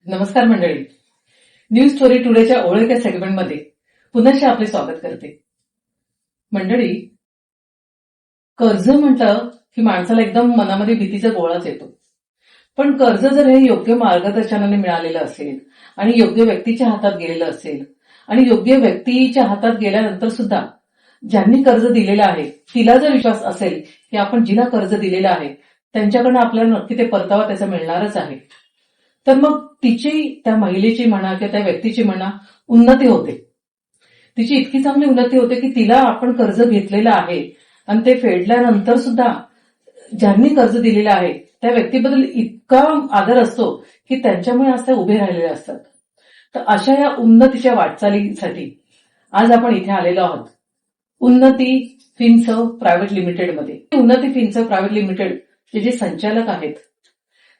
नमस्कार मंडळी. News story टुडेच्या ओळख या सेगमेंटमध्ये पुनश्च आपले स्वागत करते. मंडळी, कर्ज म्हटलं की माणसाला एकदम मनामध्ये भीतीचा गोळाच येतो. पण कर्ज जर हे योग्य मार्गदर्शनाने मिळालेलं असेल आणि योग्य व्यक्तीच्या हातात गेलेलं असेल आणि योग्य व्यक्तीच्या हातात गेल्यानंतर सुद्धा ज्यांनी कर्ज दिलेलं आहे तिला जर विश्वास असेल की आपण जिला कर्ज दिलेलं आहे त्यांच्याकडनं आपल्याला नक्की ते परतावा त्याचा मिळणारच आहे, तर मग तिची, त्या महिलेची म्हणा किंवा त्या व्यक्तीची म्हणा, उन्नती होते. तिची इतकी चांगली उन्नती होते की तिला आपण कर्ज घेतलेलं आहे आणि ते फेडल्यानंतर सुद्धा ज्यांनी कर्ज दिलेलं आहे त्या व्यक्तीबद्दल इतका आदर असतो की त्यांच्यामुळे आज त्या उभे राहिलेले असतात. तर अशा या उन्नतीच्या वाटचालीसाठी आज आपण इथे आलेलो आहोत उन्नती फिनसर्व प्रायव्हेट लिमिटेडमध्ये. उन्नती फिनसर्व प्रायव्हेट लिमिटेड जे संचालक आहेत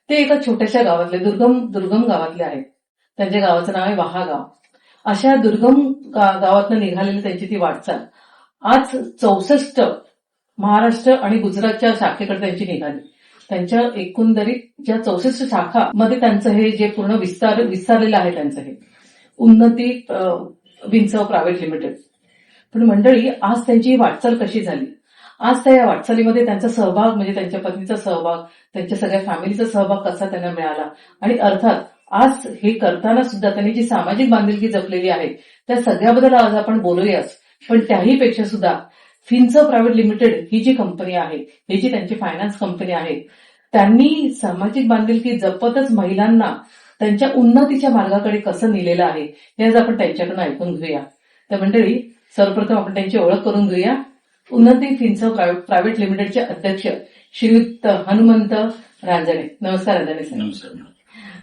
ते एका छोट्याशा गावातले, दुर्गम गावातले आहेत. त्यांच्या गावाचं नाव आहे वहागाव. अशा दुर्गम गावातनं निघालेली त्यांची ती वाटचाल आज 64 महाराष्ट्र आणि गुजरातच्या शाखेकडे त्यांची निघाली. त्यांच्या एकंदरीत ज्या 64 शाखामध्ये त्यांचं हे जे पूर्ण विस्तारलेलं आहे त्यांचं हे उन्नती फिनसर्व प्रायव्हेट लिमिटेड. पण मंडळी, आज त्यांची वाटचाल कशी झाली, आज त्या या वाटचालीमध्ये त्यांचा सहभाग म्हणजे त्यांच्या पत्नीचा सहभाग, त्यांच्या सगळ्या फॅमिलीचा सहभाग कसा त्यांना मिळाला आणि अर्थात आज हे करताना सुद्धा त्यांनी जी सामाजिक बांधिलकी जपलेली आहे त्या सगळ्याबद्दल आज आपण बोलूयाच. पण त्याही पेक्षा सुद्धा फिनसर्व प्रायव्हेट लिमिटेड ही जी कंपनी आहे, ही जी त्यांची फायनान्स कंपनी आहे, त्यांनी सामाजिक बांधिलकी जपतच महिलांना त्यांच्या उन्नतीच्या मार्गाकडे कसं नेलेलं आहे हे आज आपण त्यांच्याकडून ऐकून घेऊया. तर मंडळी, सर्वप्रथम आपण त्यांची ओळख करून घेऊया. उन्नती फिनसर्व प्रायव्हेट लिमिटेडचे अध्यक्ष श्रीयुत हनुमंत रांजणे. नमस्कार रांजणे सर. नमस्कार.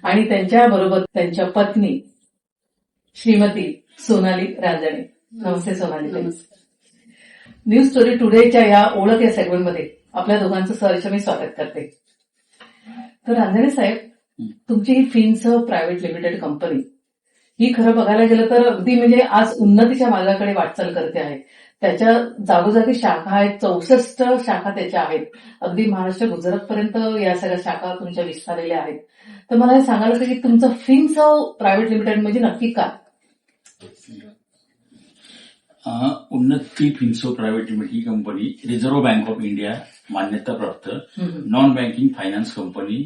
आणि त्यांच्या बरोबर त्यांच्या पत्नी श्रीमती सोनाली रांजणे. नमस्ते सोनाली. न्यूज स्टोरी टुडेच्या या ओळख या सेगमेंटमध्ये आपल्या दोघांचं सहर्ष मी स्वागत करते. तर रांजणे साहेब, तुमची ही फिनसर्व प्रायव्हेट लिमिटेड कंपनी ही खरं बघायला गेलं तर अगदी म्हणजे आज उन्नतीच्या मार्गाकडे वाटचाल करते आहे. त्याच्या जागोजागी शाखा आहेत, 64 शाखा त्याच्या आहेत. अगदी महाराष्ट्र गुजरातपर्यंत या सगळ्या शाखा तुमच्या विस्तारलेल्या आहेत. तर मला हे सांगायला की तुमचं फिनसर्व प्रायव्हेट लिमिटेड म्हणजे नक्की काय? उन्नती Finserv private limited he company reserve bank of India मान्यताप्राप्त नॉन बँकिंग फायनान्स कंपनी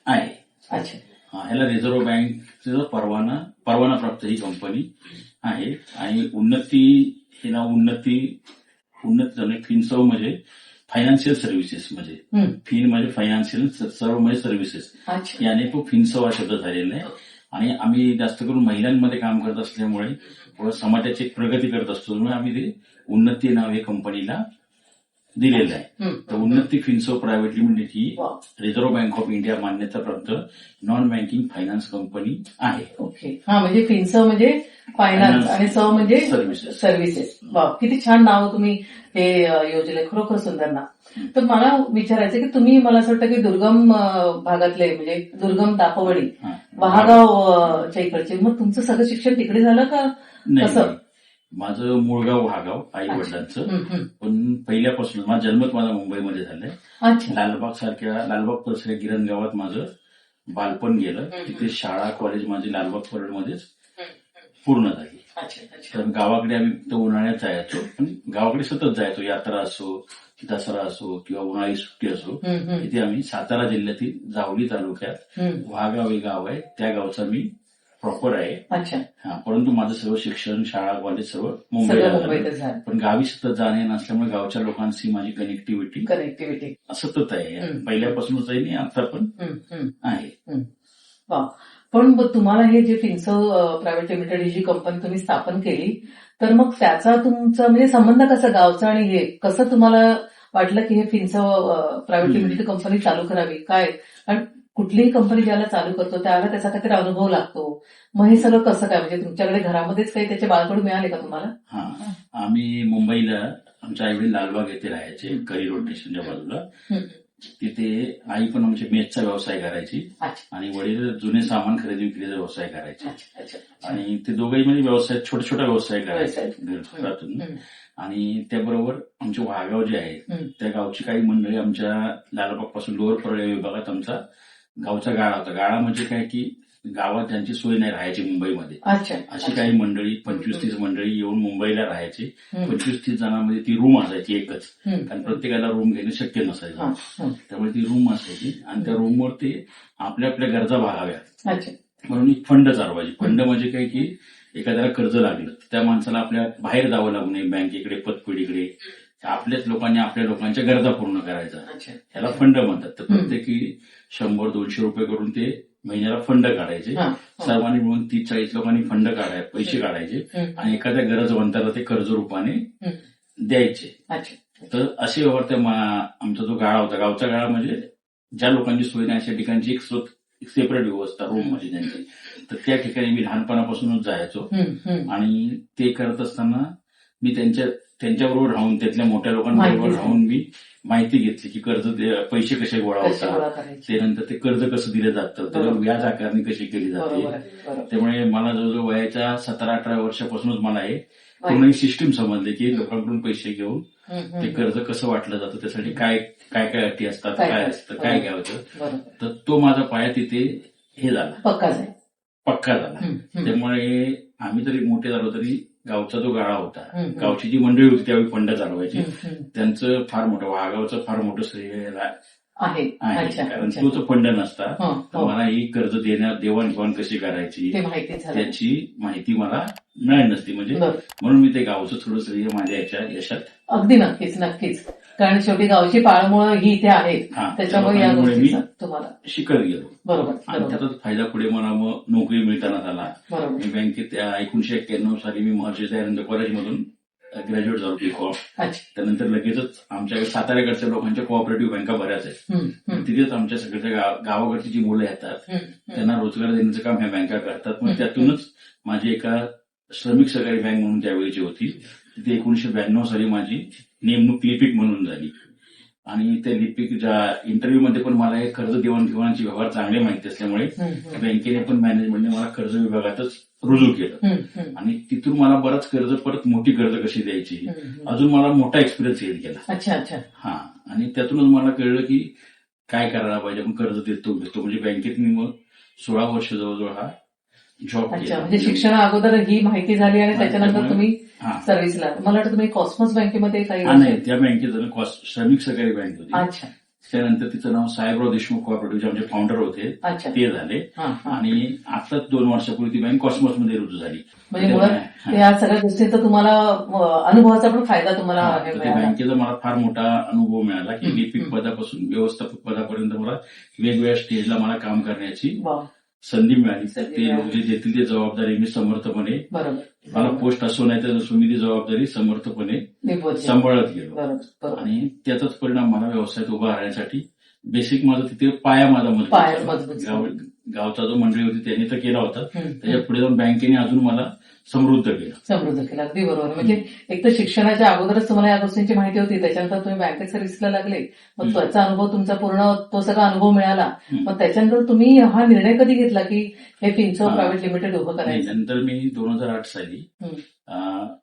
आहे. अच्छा. ह्याला रिझर्व्ह बँकचा परवाना प्राप्त ही कंपनी आहे. आणि उन्नती हे नाव उन्नती झालं. फिनसर्व म्हणजे फायनान्शियल सर्व्हिसेस, म्हणजे फिन म्हणजे फायनान्शियल, सर्व म्हणजे सर्व्हिसेस, याने तो फिनसर्व हा शब्द झालेला आहे. आणि आम्ही जास्त करून महिलांमध्ये काम करत असल्यामुळे व समाजाची प्रगती करत असतो, त्यामुळे आम्ही ते उन्नती नाव हे कंपनीला दिलेलं आहे. तर उन्नती Finserv private limited he reserve bank of India मान्यताप्राप्त नॉन बँकिंग फायनान्स कंपनी आहे. ओके. हा, म्हणजे फिनसर्व म्हणजे फायनान्स आणि सर्व म्हणजे सर्व्हिसेस. वा, किती छान नाव तुम्ही हे योजले, खरोखर सुंदर नाव. तर मला विचारायचं की तुम्ही, मला असं वाटतं की दुर्गम भागातले म्हणजे दुर्गम दापोवडी वहागावच्या इकडचे, मग तुमचं सगळं शिक्षण तिकडे झालं का कसं? माझं मूळ गाव वहागाव, आई वडिलांचं. पण पहिल्यापासून माझा जन्मच माझा मुंबईमध्ये झालाय. लालबाग परिसर गिरण गावात माझं बालपण गेलं. तिथे शाळा कॉलेज माझी लालबाग परळमध्येच पूर्ण झाली. तर गावाकडे आम्ही फक्त उन्हाळ्यात जायचो, पण गावाकडे सतत जायचो. यात्रा असो, दसरा असो किंवा उन्हाळी सुट्टी असो, तिथे आम्ही सातारा जिल्ह्यातील जावली तालुक्यात वहागाव हे गाव आहे, त्या गावचा मी प्रॉपर आहे. अच्छा. परंतु माझं सर्व शिक्षण, शाळा कॉलेज सर्व मुंबईला झालं. पण गावी सतत जाणे नसल्यामुळे गावच्या लोकांशी माझी कनेक्टिव्हिटी सतत आहे. पहिल्यापासूनच आहे आणि आता पण आहे. पण तुम्हाला हे जे फिनसर्व प्रायव्हेट लिमिटेड ही जी कंपनी तुम्ही स्थापन केली, तर मग त्याचा तुमचा म्हणजे संबंध कसा गावचा आणि हे कसं तुम्हाला वाटलं की हे फिनसर्व प्रायव्हेट लिमिटेड कंपनी चालू करावी? काय, कारण कुठलीही कंपनी ज्याला चालू करतो त्याला त्याचा काहीतरी अनुभव लागतो. मग हे सगळं कसं काय, म्हणजे तुमच्याकडे घरामध्येच काही त्याचे बाळकडू मिळाले का तुम्हाला? आम्ही मुंबईला आमच्या आईवडील लालबाग येथे राहायचे, करी रोड स्टेशनच्या बाजूला. तिथे आई पण आमच्या मेसचा व्यवसाय करायची आणि वडील जुने सामान खरेदी विक्रीचा व्यवसाय करायचे. आणि ते दोघंही म्हणजे व्यवसाय, छोटा छोटा व्यवसाय करायचे घरातून. आणि त्याबरोबर आमचे वहागाव जे आहे त्या गावची काही मंडळी आमच्या लालबाग पासून लोअर परळ विभागात आमचा गावचा गाळा होता. गाळा म्हणजे काय की गावात ज्यांची सोय नाही राहायची मुंबईमध्ये, अच्छा अशी काही मंडळी 25-30 मंडळी येऊन मुंबईला राहायची. हम्म. 25-30 जणांमध्ये ती रूम असायची एकच, हम्म. कारण प्रत्येकाला रूम घेणं शक्य हा, नसायचं. हा. त्यामुळे ती रूम असायची आणि त्या रूमवर ते आपल्या आपल्या गरजा भागाव्यात अच्छा म्हणून एक फंड चालवायची. फंड म्हणजे काय की एखाद्याला कर्ज लागलं तर त्या माणसाला आपल्या बाहेर जावं लागू नये, बँकेकडे पतपेढीकडे, आपल्याच लोकांनी आपल्या लोकांच्या गरजा पूर्ण करायचा, अच्छा ह्याला फंड म्हणतात. तर प्रत्येकी 100-200 रुपये करून ते महिन्याला फंड काढायचे. हा, सर्वांनी मिळून 30-40 लोकांनी फंड पैसे काढायचे हम्म. आणि एखाद्या गरजवंताला ते कर्ज रूपाने हम्म. द्यायचे. अच्छा तर असे व्यवहार त्या आमचा जो गाळा होता, गावचा गाळा म्हणजे ज्या लोकांची सोय नाही अशा ठिकाणची एक सेपरेट व्यवस्था रूम मध्ये त्यांची. तर त्या ठिकाणी मी लहानपणापासूनच जायचो हम्म. हम्म. आणि ते करत असताना मी त्यांच्याबरोबर राहून, त्यातल्या मोठ्या लोकांबरोबर माहिती राहून मी माहिती घेतली की पैसे कसे गोळा कसे गोळा होतात, करायचे. त्यानंतर ते कर्ज कसं दिलं जातं, त्याला बरोबर. व्याज आकारणी कशी केली जाते. बरोबर आहे, बरोबर. त्यामुळे मला जवळजवळ वयाच्या 17-18 वर्षापासूनच मला हे पूर्ण सिस्टीम समजली की लोकांकडून पैसे घेऊन हम्म. ते कर्ज कसं वाटलं जातं, त्यासाठी काय काय काय अटी असतात, काय असतं, काय घ्यावं. बरोबर. तर तो माझा पाया तिथे हे झाला, पक्का आहे. पक्का झाला. हम्म. त्यामुळे आम्ही जरी मोठे झालो तरी गावचा जो गाळा होता, हम्म. गावची जी मंडळी होती त्यावेळी फंड चालवायची, हम्म. त्यांचं फार मोठं, वाघावचं फार मोठं श्रेय आहे. आहे. अच्छा कारण अच्छा. तोच फंड नसता हो, तर हो. मला ही कर्ज देवाणघेवाण कशी करायची ते माहिती झालं. त्याची माहिती मला मिळाली नसती. म्हणजे बरं. म्हणून मी ते गावचं थोडं श्रेय माझ्या याच्या यशात. अगदी नक्कीच नक्कीच. कारण शेवटी गावची पाळमुळं ही इथे आहेत, हा, त्याच्यामुळे या त्यामुळे मी गोष्टीचा तुम्हाला शिकत गेलो बरोबर आणि बरोबर त्याचाच फायदा पुढे मला मग नोकरी मिळताना झाला. बरोबर. मी बँकेत 1991 साली मी महर्षी दयानंद कॉलेजमधून ग्रॅज्युएट झालो B.Com. अच्छा. त्यानंतर लगेचच आमच्या साताऱ्याकडच्या लोकांच्या कोऑपरेटिव्ह बँका बऱ्याच आहेत. हम्म. हम्म. तिथेच आमच्या सगळ्या गावाकडची जी मुलं येतात हम्म. त्यांना रोजगार देण्याचं काम ह्या बँका करतात. मग त्यातूनच माझी एका श्रमिक सहकारी बँक म्हणून त्यावेळीची होती, तिथे 1992 साली माझी नेमणूक लिपिक म्हणून झाली. आणि त्या लिपिकच्या इंटरव्ह्यूमध्ये पण मला हे कर्ज देवाणघेवाणचे व्यवहार चांगले माहिती असल्यामुळे हम्म. बँकेने पण मॅनेजमेंटने मला कर्ज विभागातच रुजू केलं. हम्म. आणि तिथून मला बरंच कर्ज, परत मोठी कर्ज कशी द्यायची, हम्म. अजून मला मोठा एक्सपिरियन्स येईल गेला. अच्छा अच्छा. हा, आणि त्यातूनच मला कळलं की काय करायला पाहिजे. आपण कर्ज घेतो म्हणजे बँकेत मी मग 16 वर्ष जवळजवळ हा जॉब अच्छा. केला. म्हणजे शिक्षणा अगोदर ही माहिती झाली आणि त्याच्यानंतर त्यामुळे- तुम्ही हा. सर्व्हिसला. मला वाटतं तुम्ही कॉस्मॉस बँकेमध्ये काही नाही, त्या बँकेचं श्रमिक सहकारी बँक होती. अच्छा त्यानंतर तिचं नाव साहेबराव देशमुख कोऑपरेटिव्हचे आमचे फाउंडर होते, अच्छा. ते झाले. हा, हा. आणि आताच 2 वर्षापूर्वी ती बँक कॉस्मॉसमध्ये रुजू झाली. म्हणजे मुळात या सगळ्या गोष्टींचा तुम्हाला अनुभवाचा पण फायदा तुम्हाला तर हे त्या मिळाला. बँकेचा मला फार मोठा अनुभव मिळाला की हम्म. लिपिक पदापासून व्यवस्थापक पदापर्यंत मला वेगवेगळ्या स्टेजला मला काम करण्याची वा. संधी मिळाली. संधी ते लोक मिळाली. जे देतील ते जबाबदारी मी समर्थपणे, बरोबर मला पोस्ट असो नाही तर नसो, मी ती जबाबदारी समर्थपणे निभवत. सांभाळत गेलो. बरोबर बरोबर. आणि त्याचाच परिणाम मला व्यवसायात उभा राहण्यासाठी बेसिक माझा तिथे पाया माझा पाया मजबूत मजबूत झाला. गावचा जो मंडळी होती त्यांनी तर केला होता, हम्म. त्याच्या पुढे जाऊन बँकेने अजून मला समृद्ध केलं. समृद्ध केलं. अगदी बरोबर. म्हणजे एक तर शिक्षणाच्या अगोदरच तुम्हाला या गोष्टींची माहिती होती, त्याच्यानंतर तुम्ही बँकेत सर्व्हिसला लागले, मग त्याचा अनुभव तुमचा पूर्ण तो सगळा अनुभव मिळाला. मग त्याच्यानंतर तुम्ही हा निर्णय कधी घेतला की हे फिन्सो हा. प्रायव्हेट लिमिटेड उभं आणि करायचं? नंतर मी 2008 साली हम्म.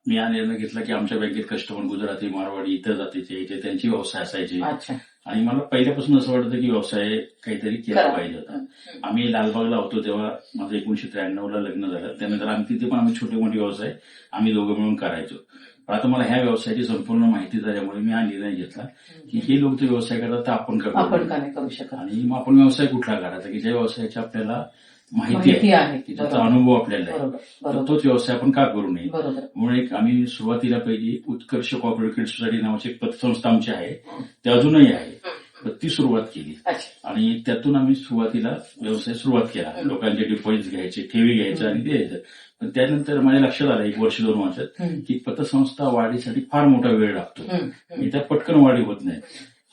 मी हा निर्णय घेतला की आमच्या बँकेत कस्टमर गुजराती, मारवाडी, इतर जातीचे त्यांची व्यवसाय असायचे. अच्छा. आणि मला पहिल्यापासून असं वाटतं की व्यवसाय काहीतरी केला करा. पाहिजे होता. आम्ही लालबागला होतो तेव्हा माझं 1993 लग्न झालं. त्यानंतर आम्ही तिथे पण आम्ही छोटे मोठे व्यवसाय आम्ही दोघं मिळून करायचो. पण आता मला ह्या व्यवसायाची संपूर्ण माहिती झाल्यामुळे मी हा निर्णय घेतला की हे लोक जे व्यवसाय करतात तर आपण का आपण करू का नाही करू शकत? आणि मग आपण व्यवसाय कुठला करायचा की ज्या व्यवसायाची आपल्याला माहिती माहिती आहे, आहे. की ज्याचा बरोबर अनुभव आपल्याला आहे, बरोबर तर बरोबर तोच व्यवसाय आपण का करू नये. बरोबर. म्हणून एक आम्ही सुरुवातीला पहिली उत्कर्ष कोऑपरेटिव्ह क्रेडिट सोसायटी नावाची एक पतसंस्था आमची आहे, ते अजूनही आहे, तर ती सुरुवात केली. अच्छा. आणि त्यातून आम्ही सुरुवातीला व्यवसाय सुरुवात केला. लोकांचे डिपॉझिट घ्यायचे, ठेवी घ्यायचं आणि द्यायचं. पण त्यानंतर माझ्या लक्षात आलं 1 वर्ष 2 वर्षात की पतसंस्था वाढीसाठी फार मोठा वेळ लागतो. आणि त्या पटकन वाढी होत नाही.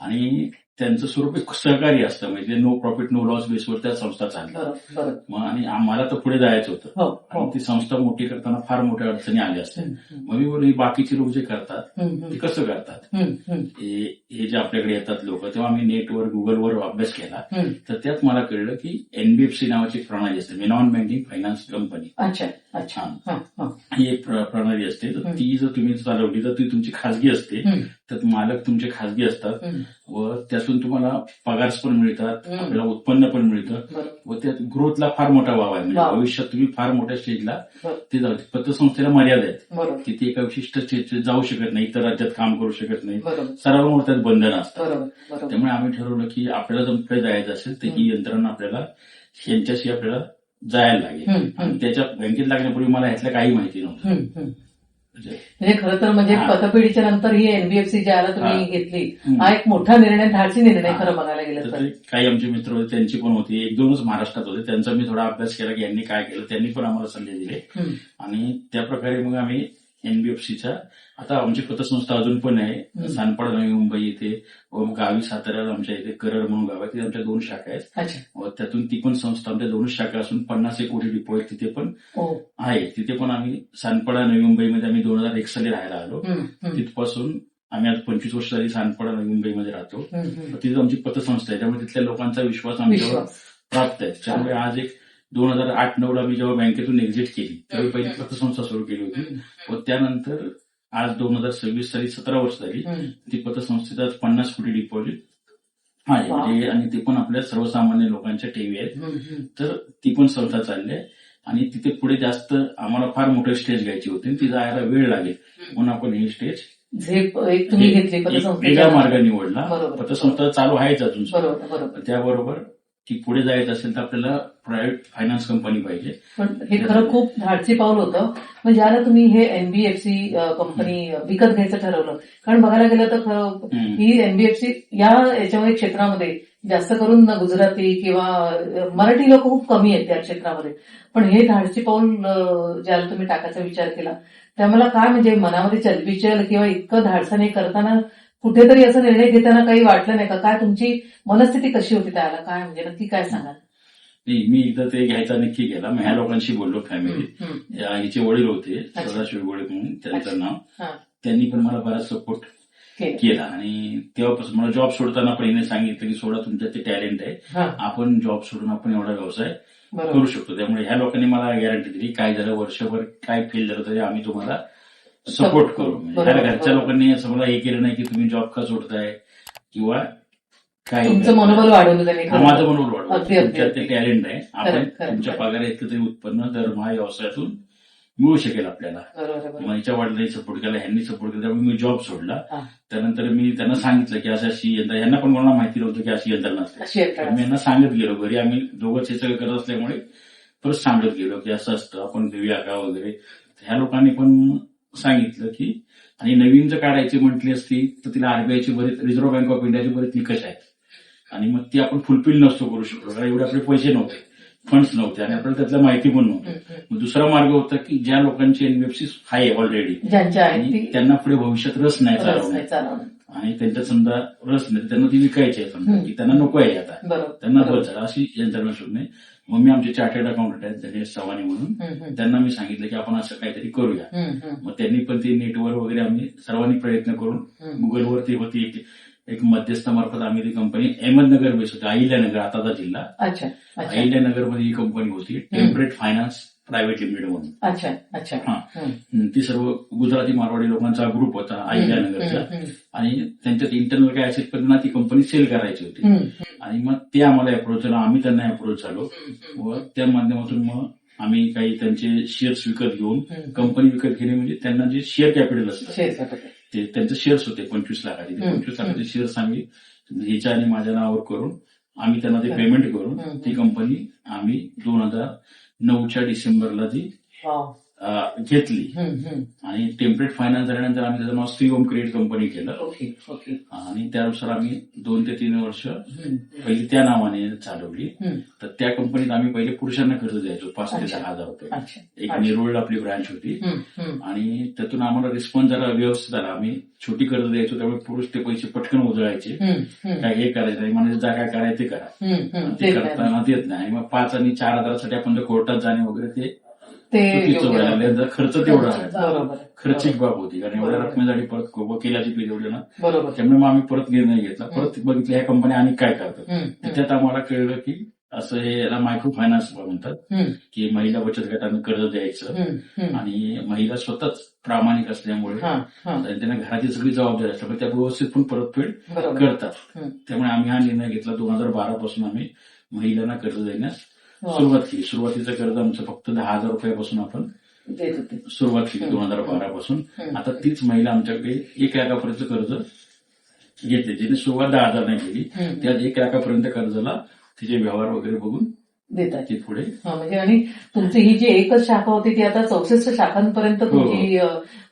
आणि त्यांचं स्वरूप एक सहकारी असतं, म्हणजे नो प्रॉफिट नो लॉस बेसवर त्या संस्था चालतात. बरोबर बरोबर. मग आणि आम्हाला तर पुढे जायचं होतं. हो आणि हो. ती संस्था मोठी करताना फार मोठ्या अडचणी आल्या असतात. हम्म. मग मी बोललो ही बाकीचे लोक जे करतात हम्म. ते कसं करतात, हम्म. हे जे आपल्याकडे येतात लोक, तेव्हा आम्ही नेटवर गुगलवर अभ्यास केला. हम्म. तर त्यात मला कळलं की एनबीएफसी नावाची एक प्रणाली असते, नॉन बँकिंग फायनान्स कंपनी. अच्छा अच्छा. हा, हा. ही एक प्रणाली असते. तर ती जर तुम्ही चालवली तर ती तुमची खाजगी असते. हम्म. तर मालक तुमचे खाजगी असतात. हम्म. व त्यातून तुम्हाला पगार पण मिळतात, हम्म. आपल्याला उत्पन्न पण मिळतं बरोबर. व त्या ग्रोथला फार मोठा वाव आहे. म्हणजे वाव. भविष्यात तुम्ही फार मोठ्या स्टेजला बरोबर. ते जाऊ. पतसंस्थेला मर्यादा आहेत, बरोबर. की ती एका विशिष्ट स्टेजचे जाऊ शकत नाही, इतर राज्यात काम करू शकत नाही, बरोबर. सर्वांवर त्यात बंधनं असतात. बरोबर. बरोबर. त्यामुळे आम्ही ठरवलं की आपल्याला जर पुढे जायचं असेल तर ही यंत्रणा आपल्याला यांच्याशी आपल्याला जायला लागेल. हम्म. आणि त्याच्या बँकेत लागण्यापूर्वी मला ह्यातलं काही माहिती नव्हतं. हम्म. हम्म. म्हणजे म्हणजे खरं तर म्हणजे हा. पतपेढीच्या नंतर ही एनबीएफसी ज्याला तुम्ही हा. घेतली हम्म. हा एक मोठा निर्णय, धाडसी निर्णय हा. खरं बघायला गेलं तर तर. ते काही आमचे मित्र होते, त्यांची पण होती, एक दोनच महाराष्ट्रात होते, त्यांचा मी थोडा अभ्यास केला की यांनी काय केलं, त्यांनी पण आम्हाला सल्ले दिले. हम्म. आणि त्या प्रकारे मग आम्ही एनबीएफसीच्या, आता आमची पतसंस्था अजून पण आहे सानपाडा नवी मुंबई इथे, व गावी साताऱ्याला आमच्या इथे करड म्हणून गाव आहे, तिथे आमच्या 2 शाखा आहेत. अच्छा. व त्यातून ती पण संस्था आमच्या 2 शाखा असून 50 कोटी डिपॉझिट तिथे पण ओ. आहे. तिथे पण आम्ही सानपाडा नवी मुंबईमध्ये आम्ही 2001 साली राहायला आलो. हम्म. हम्म. तिथपासून आम्ही आज 25 वर्ष झाली सानपाडा नवी मुंबईमध्ये राहतो. हम्म. हम्म. तिथे आमची पतसंस्था आहे, त्यामुळे तिथल्या लोकांचा विश्वास आमच्यावर विश्वास. प्राप्त आहे. त्यामुळे आज एक 2008-9 मी जेव्हा बँकेतून एक्झिट केली त्यावेळी पहिली पतसंस्था सुरू केली होती. हम्म. व त्यानंतर आज 2026 साली 17 वर्ष झाली हम्म. ती पतसंस्थेत आज 50 कोटी डिपॉझिट आहे. वा. म्हणजे आणि ते पण आपल्या सर्वसामान्य लोकांच्या ठेवी आहेत. हम्म. हम्म. तर ती पण संस्था चालली आहे. आणि तिथे पुढे जास्त आम्हाला फार मोठे स्टेज घ्यायची होती, ती जायला वेळ लागेल म्हणून आपण ही स्टेज झेप एक तुम्ही घेतली एक पतसंस्थेच्या. वेगळा मार्ग निवडला. बरोबर. पतसंस्था चालू आहेच अजून सुद्धा. बरोबर. बरोबर. त्याबरोबर ती पुढे जायचं असेल तर आपल्याला प्रायव्हेट फायनान्स कंपनी पाहिजे. पण हे खरं खूप धाडसी पाऊल होतं. पण ज्याला तुम्ही हे एनबीएफसी कंपनी विकत घ्यायचं ठरवलं, कारण बघायला गेलं तर खरं ही एनबीएफसी याच्यामध्ये क्षेत्रामध्ये जास्त करून गुजराती किंवा मराठी लोक खूप कमी आहेत त्या क्षेत्रामध्ये. पण हे धाडसी पाऊल ज्याला तुम्ही टाकायचा विचार केला, त्यामुळे काय म्हणजे मनामध्ये चलबिचल किंवा इतकं धाडसाने करताना कुठेतरी असा निर्णय घेताना काही वाटलं नाही का? काय तुमची मनस्थिती कशी होती त्याला? काय म्हणजे नक्की काय सांगाल? नाही, मी एकदा ते घ्यायचा नक्की केला. मग ह्या लोकांशी बोललो, फॅमिली. हम्म. हिचे वडील होते अच्छा. सदाशिव गोळे म्हणून त्यांचं अच्छा. नाव. हा. त्यांनी पण मला बराच सपोर्ट केला. आणि तेव्हापासून मला जॉब सोडताना पण हिने सांगितलं की सोडा, तुमच्यात ते टॅलेंट आहे, हा. आपण जॉब सोडून आपण एवढा व्यवसाय बरोबर. करू शकतो. त्यामुळे ह्या लोकांनी मला गॅरंटी दिली, काय झालं वर्षभर काय फेल झालं तरी आम्ही तुम्हाला सपोर्ट करू. म्हणजे बरोबर. ह्या घरच्या लोकांनी असं मला हे केलं नाही की तुम्ही जॉब का सोडताय किंवा काय. तुमचं मनोबल वाढवलं त्यांनी. माझं मनोबल वाढवलं. अगदी, अगदी, तुमच्यात ते अगदी. टॅलेंट आहे, आपण खरं, खरं, तुमच्या खरं. पगार इतकं तरी उत्पन्न दरमहा व्यवसायातून मिळू शकेल आपल्याला. बरोबर. बरोबर. माझ्या वडिलांनी सपोर्ट केला, ह्यांनी सपोर्ट केला, त्यामुळे मी जॉब सोडला. हा. त्यानंतर मी त्यांना सांगितलं की अशी यंत्रणा, ह्यांना पण कोणाला माहिती नव्हतं की अशी यंत्रणा असते. अशी यंत्रणा. मी यांना सांगत गेलो, घरी आम्ही दोघंच हे सगळं करत असल्यामुळे परत सांगत गेलो की असं असतं, आपण देऊया का वगैरे. ह्या लोकांनी पण सांगितलं की, आणि नवीन जर काढायची म्हटली असती तर तिला आरबीआयची बरेच, रिझर्व्ह बँक ऑफ इंडियाचे बरेच निकष आहेत, आणि मग ती आपण फुलफिल नसतो करू शकतो, कारण एवढे आपले पैसे नव्हते, फंड्स नव्हते, आणि आपल्याला त्यातलं माहिती पण नव्हतं. मग दुसरा मार्ग होता की ज्या लोकांची एनबीएफसी आहे ऑलरेडी, ज्यांच्या आहेत आणि ती त्यांना पुढे भविष्यात रस नाही चालवण्यात, चालवणं. आणि त्यांच्यात समजा रस नाही, त्यांना ती विकायची आहे, समजा की त्यांना नको आहे आता, बरोबर. त्यांना बरोबर. बस झालं, अशी यंत्रणा शोधणे. मग मी आमचे चार्टर्ड अकाउंटंट आहेत जगेश चव्हाणे म्हणून, त्यांना मी सांगितलं की आपण असं काहीतरी करूया. मग त्यांनी पण ते नेटवर वगैरे आम्ही सर्वांनी प्रयत्न करून गुगलवरती होती एक मध्यस्थामार्फत आम्ही ती कंपनी, अहमदनगर बेस होती, अहिल्यानगर, आताचा जिल्हा. अच्छा. अच्छा. अहिल्यानगरमध्ये ही कंपनी होती, टेम्परेट फायनान्स प्रायव्हेट लिमिटेड म्हणून. अच्छा. अच्छा. हा. ती सर्व गुजराती मारवाडी लोकांचा ग्रुप होता अहिल्यानगरचा, आणि त्यांच्यात इंटरनल काय असेल पण ती कंपनी सेल करायची होती. आणि मग ते आम्हाला अप्रोच झालं, आम्ही त्यांना अप्रोच झालो, व त्या माध्यमातून मग आम्ही काही त्यांचे शेअर्स विकत घेऊन, कंपनी विकत घेणे म्हणजे त्यांना जे शेअर कॅपिटल असतं ते त्यांचे शेअर्स होते 25 लाखाचे, 25 लाखाचे शेअर्स आम्ही हिच्या आणि माझ्या नावावर करून आम्ही त्यांना ते पेमेंट करून ती कंपनी आम्ही 2009च्या डिसेंबरला ती घेतली. आणि टेम्परेट फायनान्स झाल्यानंतर आम्ही त्याचं नाव श्री ओम क्रेडिट कंपनी केलं. आणि त्यानुसार आम्ही 2 ते 3 वर्ष पहिली त्या नावाने चालवली. तर त्या कंपनीत आम्ही पहिले पुरुषांना कर्ज द्यायचो 5 ते 10 हजार रुपये. एक नेरुळला आपली ब्रांच होती, आणि त्यातून आम्हाला रिस्पॉन्स जरा व्यवस्थित आला. आम्ही छोटी कर्ज द्यायचो, त्यामुळे पुरुष ते पैसे पटकन उजळायचे, काय हे करायचं नाही, म्हणजे जा काय करायचं ते करा, ते करताना देत नाही. आणि मग 5 आणि 4 हजारासाठी आपण जर कोर्टात जाणे वगैरे ते चुकीचं व्हायला लागलं, खर्च तेवढा आहे, खर्चिक बाब होती, कारण एवढ्या रकमेसाठी परत वकिलाची फी एवढी ना. त्यामुळे मग आम्ही परत निर्णय घेतला, परत बघितलं ह्या कंपन्या आणि काय करतात. त्याच्यात आम्हाला कळलं की असं हे याला मायक्रो फायनान्स म्हणतात, हम्म, की महिला बचत गटाने कर्ज द्यायचं हम्म, हम्म. आणि महिला स्वतःच प्रामाणिक असल्यामुळे हा, हा. त्यांना घराची सगळी जबाबदारी असल्यामुळे त्या व्यवस्थित पण परतफेड बरोबर. करतात. हम्म. त्यामुळे आम्ही हा निर्णय घेतला. 2012 पासून आम्ही महिलांना कर्ज देण्यास हो. सुरुवात केली. सुरुवातीचं कर्ज आमचं फक्त 10,000 रुपयापासून आपण देत होते. सुरुवात केली हम्म. 2012 पासून. हम्म. आता तीच महिला आमच्याकडे 1 लाखापर्यंत कर्ज घेते. जिने सुरुवात 10,000 नाही केली, हम्म. त्यात 1 लाखापर्यंत कर्जाला तिचे व्यवहार वगैरे बघून देतात. ती पुढे हा, म्हणजे आणि तुमची ही जी एकच शाखा होती ती आता 64 शाखांपर्यंत तुमची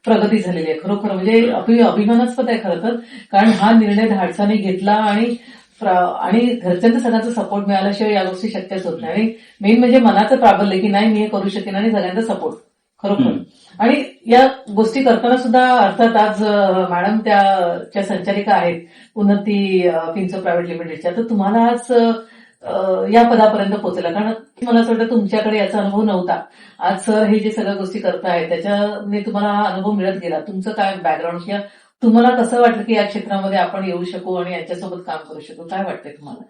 प्रगती झालेली आहे. खरोखर म्हणजे अभिमानास्पद आहे खरं तर, कारण हा निर्णय धाडसाने घेतला आणि घरच्यांचा सगळ्यांचा सपोर्ट मिळाल्याशिवाय या गोष्टी शक्यच होत नाही. आणि मेन म्हणजे मनाचं प्राबल्य की नाही मी हे करू शकेन आणि सगळ्यांचा सपोर्ट खरोखर. आणि या गोष्टी करताना सुद्धा अर्थात आज मॅडम त्या संचालिका आहेत उन्नती फिन्सो प्रायव्हेट लिमिटेडच्या, तर तुम्हाला आज या पदापर्यंत पोहोचला, कारण मला असं वाटतं तुमच्याकडे याचा अनुभव नव्हता. आज सर हे जे सगळ्या गोष्टी करतायत त्याच्याने तुम्हाला हा अनुभव मिळत गेला. तुमचं काय बॅकग्राऊंड किंवा तुम्हाला कसं वाटलं की या क्षेत्रामध्ये आपण येऊ शकू आणि यांच्यासोबत काम करू शकू, काय वाटतंय तुम्हाला?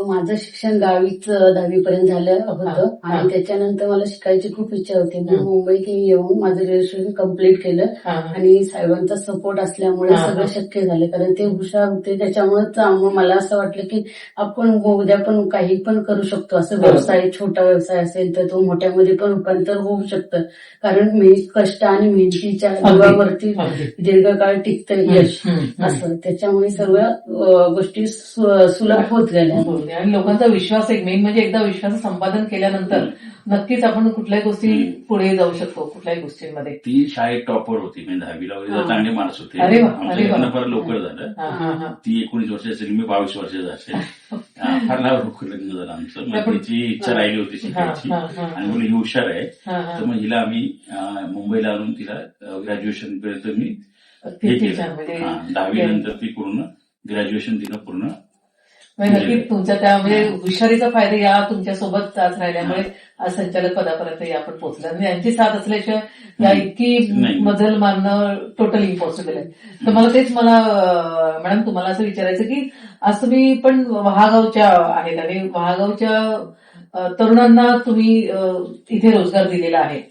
माझं शिक्षण 10वीपर्यंत झालं होतं आणि त्याच्यानंतर मला शिकायची खूप इच्छा होती. मी मुंबईत येऊन माझं ग्रॅज्युएशन कम्प्लीट केलं आणि साहेबांचा सपोर्ट असल्यामुळे सगळं शक्य झालं. कारण ते हुशार होते, त्याच्यामुळेच मला असं वाटलं की आपण उद्या पण काही पण करू शकतो. असं व्यवसाय, छोटा व्यवसाय असेल तर तो मोठ्यामध्ये पण रूपांतर होऊ शकतं. कारण कष्ट आणि मेहनतीच्या जीवावरती दीर्घकाळ टिकतं यश असं. त्याच्यामुळे सर्व गोष्टी सुलभ होत गेल्या. आणि लोकांचा विश्वास, एक मेन म्हणजे एकदा विश्वास संपादन केल्यानंतर नक्कीच आपण कुठल्याही गोष्टी पुढे जाऊ शकतो, कुठल्याही गोष्टींमध्ये. ती शाळेत टॉपर होती, म्हणजे 10वीला वगैरे चांगले मार्क्स होते. अरे वा, आमचं अरे वा. लग्न फार लवकर झालं. ती 19 वर्षाची असेल, मी 22 वर्षाचा असेल. फार लवकर लग्न झालं आमचं. मग तिची इच्छा राहिली होती शिकायची आणि मुली ही हुशार आहे, तर मग हिला आम्ही मुंबईला आणून तिला ग्रॅज्युएशन पर्यंत मी हे केलं. 10वी नंतर ती पूर्ण ग्रॅज्युएशन तिला पूर्ण. नक्कीच तुमच्या त्या म्हणजे हुशारीचा फायदा या तुमच्यासोबत आज राहिल्यामुळे आज संचालक पदापर्यंत आपण पोहोचला. आणि यांची साथ असल्याशिवाय या इतकी मजल मारणं टोटल इम्पॉसिबल आहे. तर मला मॅडम तुम्हाला असं विचारायचं की आज तुम्ही पण वहागावच्या आहेत आणि वहागावच्या तरुणांना तुम्ही इथे रोजगार दिलेला आहे.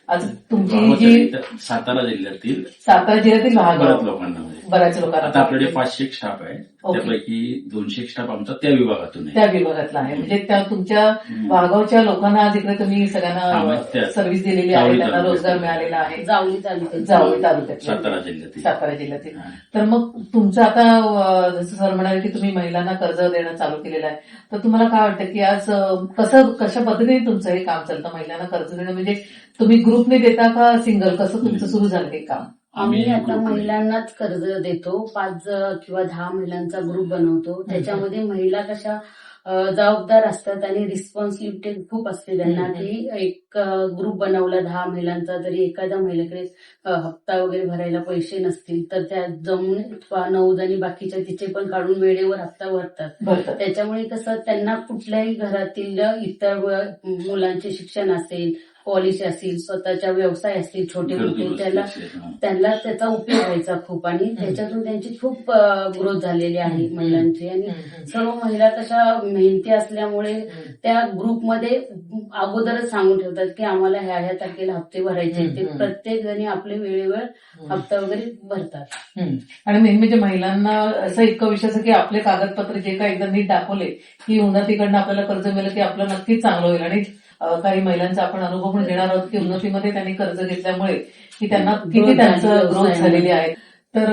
आज तुमची जी सातारा जिल्ह्यातील वहागाव लोकांना, बऱ्याच लोकांना, आता आपल्याकडे 500 स्टाफ आहे, त्यापैकी 200 स्टाफ आमचा त्या विभागातून आहे. त्या विभागातला आहे. म्हणजे त्या तुमच्या वहागावच्या लोकांना आज इकडे तुम्ही सगळ्यांना सर्व्हिस दिलेली आहे, त्यांना रोजगार मिळालेला आहे. जावळी तालुक्यात सातारा जिल्ह्यातील. तर मग तुमचं आता जसं सर म्हणाले की तुम्ही महिलांना कर्ज देणं चालू केलेलं आहे, तर तुम्हाला काय वाटतं की आज कशा पद्धतीने तुमचं हे काम चालतं? महिलांना कर्ज देणं म्हणजे तुम्ही ग्रुपने देता का सिंगल, कसं तुमचं सुरू झालं हे काम? आम्ही आता महिलांनाच कर्ज देतो. 5 किंवा 10 महिलांचा ग्रुप बनवतो. त्याच्यामध्ये महिला कशा जबाबदार असतात आणि रिस्पॉन्सिबिलिटी खूप असते त्यांना, की एक ग्रुप बनवला 10 महिलांचा, तरी एखाद्या महिलेकडे हप्ता वगैरे भरायला पैसे नसतील तर त्या जमून 9 जणी बाकीच्या तिचे पण काढून वेळेवर हप्ता भरतात. त्याच्यामुळे कसं त्यांना कुठल्याही घरातील इतर मुलांचे शिक्षण असेल, पॉलिसी असतील, स्वतःच्या व्यवसाय असतील छोटे मोठे, त्यांना त्याचा उपयोग व्हायचा खूप. आणि त्याच्यातून त्यांची खूप ग्रोथ झालेली आहे महिलांची. आणि सर्व महिला कशा मेहनती असल्यामुळे त्या ग्रुपमध्ये अगोदरच सांगून ठेवतात की आम्हाला ह्या तारखेला हप्ते भरायचे. ते प्रत्येक जणी आपले वेळेवर हप्ता वगैरे भरतात. आणि मेन म्हणजे महिलांना असं इतकं विश्वास आहे की आपले कागदपत्र जे काही एकदा नीट दाखवले की उन्नतीकडनं आपल्याला कर्ज मिळेल की आपलं नक्कीच चांगलं होईल. आणि काही महिलांचा आपण अनुभव पण घेणार आहोत की उन्नतीमध्ये त्यांनी कर्ज घेतल्यामुळे की त्यांना किती त्यांचं ग्रोथ झालेली आहे. तर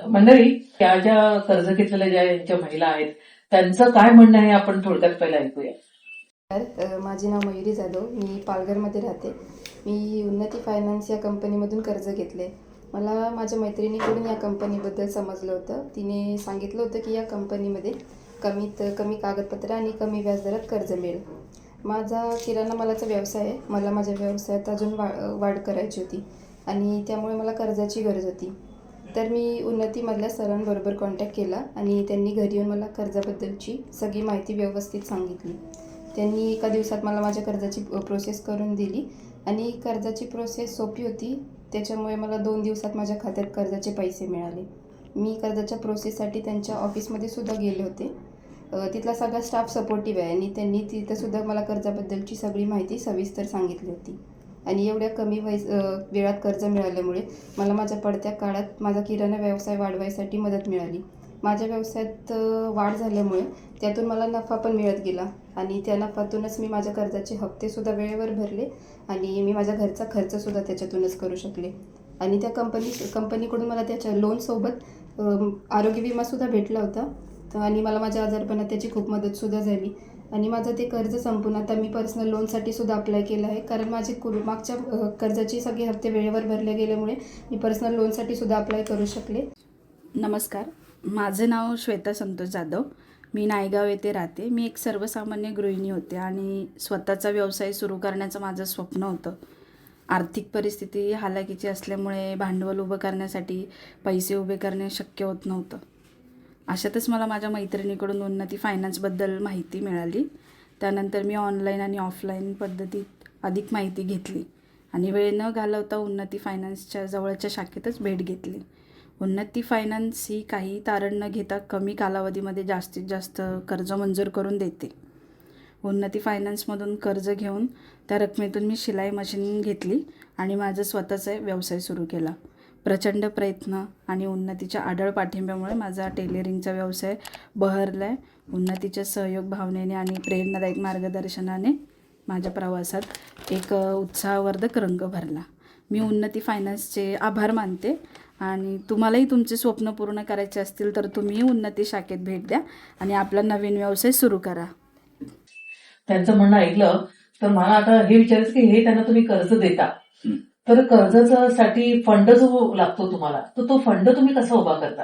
मंडळी, त्या ज्या कर्ज घेतलेल्या ज्या यांच्या महिला आहेत त्यांचं काय म्हणणं आहे आपण थोडक्यात पहिला ऐकूया. माझे नाव मयुरी जाधव, मी पालघरमध्ये राहते. मी उन्नती फायनान्स या कंपनीमधून कर्ज घेतले. मला माझ्या मैत्रिणीकडून या कंपनीबद्दल समजलं होतं. तिने सांगितलं होतं की या कंपनीमध्ये कमीत कमी कागदपत्र आणि कमी व्याजदरात कर्ज मिळेल. माझा किराणा मालाचा व्यवसाय आहे. मला माझ्या व्यवसायात अजून वाढ करायची होती आणि त्यामुळे मला कर्जाची गरज होती. तर मी उन्नतीमधल्या सरांबरोबर कॉन्टॅक्ट केला आणि त्यांनी घरी येऊन मला कर्जाबद्दलची सगळी माहिती व्यवस्थित सांगितली. त्यांनी एका दिवसात मला माझ्या कर्जाची प्रोसेस करून दिली आणि कर्जाची प्रोसेस सोपी होती. त्याच्यामुळे मला 2 दिवसात माझ्या खात्यात कर्जाचे पैसे मिळाले. मी कर्जाच्या प्रोसेससाठी त्यांच्या ऑफिसमध्ये सुद्धा गेले होते. तिथला सगळा स्टाफ सपोर्टिव्ह आहे आणि त्यांनी तिथं सुद्धा मला कर्जाबद्दलची सगळी माहिती सविस्तर सांगितली होती. आणि एवढ्या कमी वेळात कर्ज मिळाल्यामुळे मला माझ्या पडत्या काळात माझा किराणा व्यवसाय वाढवायसाठी मदत मिळाली. माझ्या व्यवसायात वाढ झाल्यामुळे त्यातून मला नफा पण मिळत गेला आणि त्या नफ्यातूनच मी माझ्या कर्जाचे हप्तेसुद्धा वेळेवर भरले आणि मी माझ्या घरचा खर्चसुद्धा त्याच्यातूनच करू शकले. आणि त्या कंपनीकडून मला त्याच्या लोनसोबत आरोग्य विमासुद्धा भेटला होता आणि मला माझ्या आजारपणात त्याची खूप मदतसुद्धा झाली. आणि माझं ते कर्ज संपून आता मी पर्सनल लोनसाठी सुद्धा अप्लाय केलं आहे, कारण माझे मागच्या कर्जाचे सगळे हप्ते वेळेवर भरले गेल्यामुळे मी पर्सनल लोनसाठी सुद्धा अप्लाय करू शकले. नमस्कार, माझे नाव श्वेता संतोष जाधव. मी नायगाव येथे राहते. मी एक सर्वसामान्य गृहिणी होते आणि स्वतःचा व्यवसाय सुरू करण्याचं माझं स्वप्न होतं. आर्थिक परिस्थिती हालाकीची असल्यामुळे भांडवल उभं करण्यासाठी पैसे उभे करणे शक्य होत नव्हतं. अशातच मला माझ्या मैत्रिणीकडून उन्नती फायनान्सबद्दल माहिती मिळाली. त्यानंतर मी ऑनलाईन आणि ऑफलाईन पद्धतीत अधिक माहिती घेतली आणि वेळ न घालवता उन्नती फायनान्सच्या जवळच्या शाखेतच भेट घेतली. उन्नती फायनान्स ही काही तारण न घेता कमी कालावधीमध्ये जास्तीत जास्त कर्ज मंजूर करून देते. उन्नती फायनान्समधून कर्ज घेऊन त्या रकमेतून मी शिलाई मशीन घेतली आणि माझा स्वतःचा व्यवसाय सुरू केला. प्रचंड प्रयत्न आणि उन्नतीच्या आढळ पाठिंब्यामुळे माझा टेलरिंगचा व्यवसाय बहरला आहे. उन्नतीच्या सहयोग भावनेने आणि प्रेरणादायक मार्गदर्शनाने माझ्या प्रवासात एक उत्साहवर्धक रंग भरला. मी उन्नती फायनान्सचे आभार मानते आणि तुम्हालाही तुमचे स्वप्न पूर्ण करायचे असतील तर तुम्ही उन्नती शाखेत भेट द्या आणि आपला नवीन व्यवसाय सुरू करा. त्यांचं म्हणणं ऐकलं तर मला आता हे विचारायचं की हे त्यांना तुम्ही कर्ज देता, तर कर्जासाठी फंड जो लागतो तुम्हाला, तर तो फंड तुम्ही कसा उभा करता?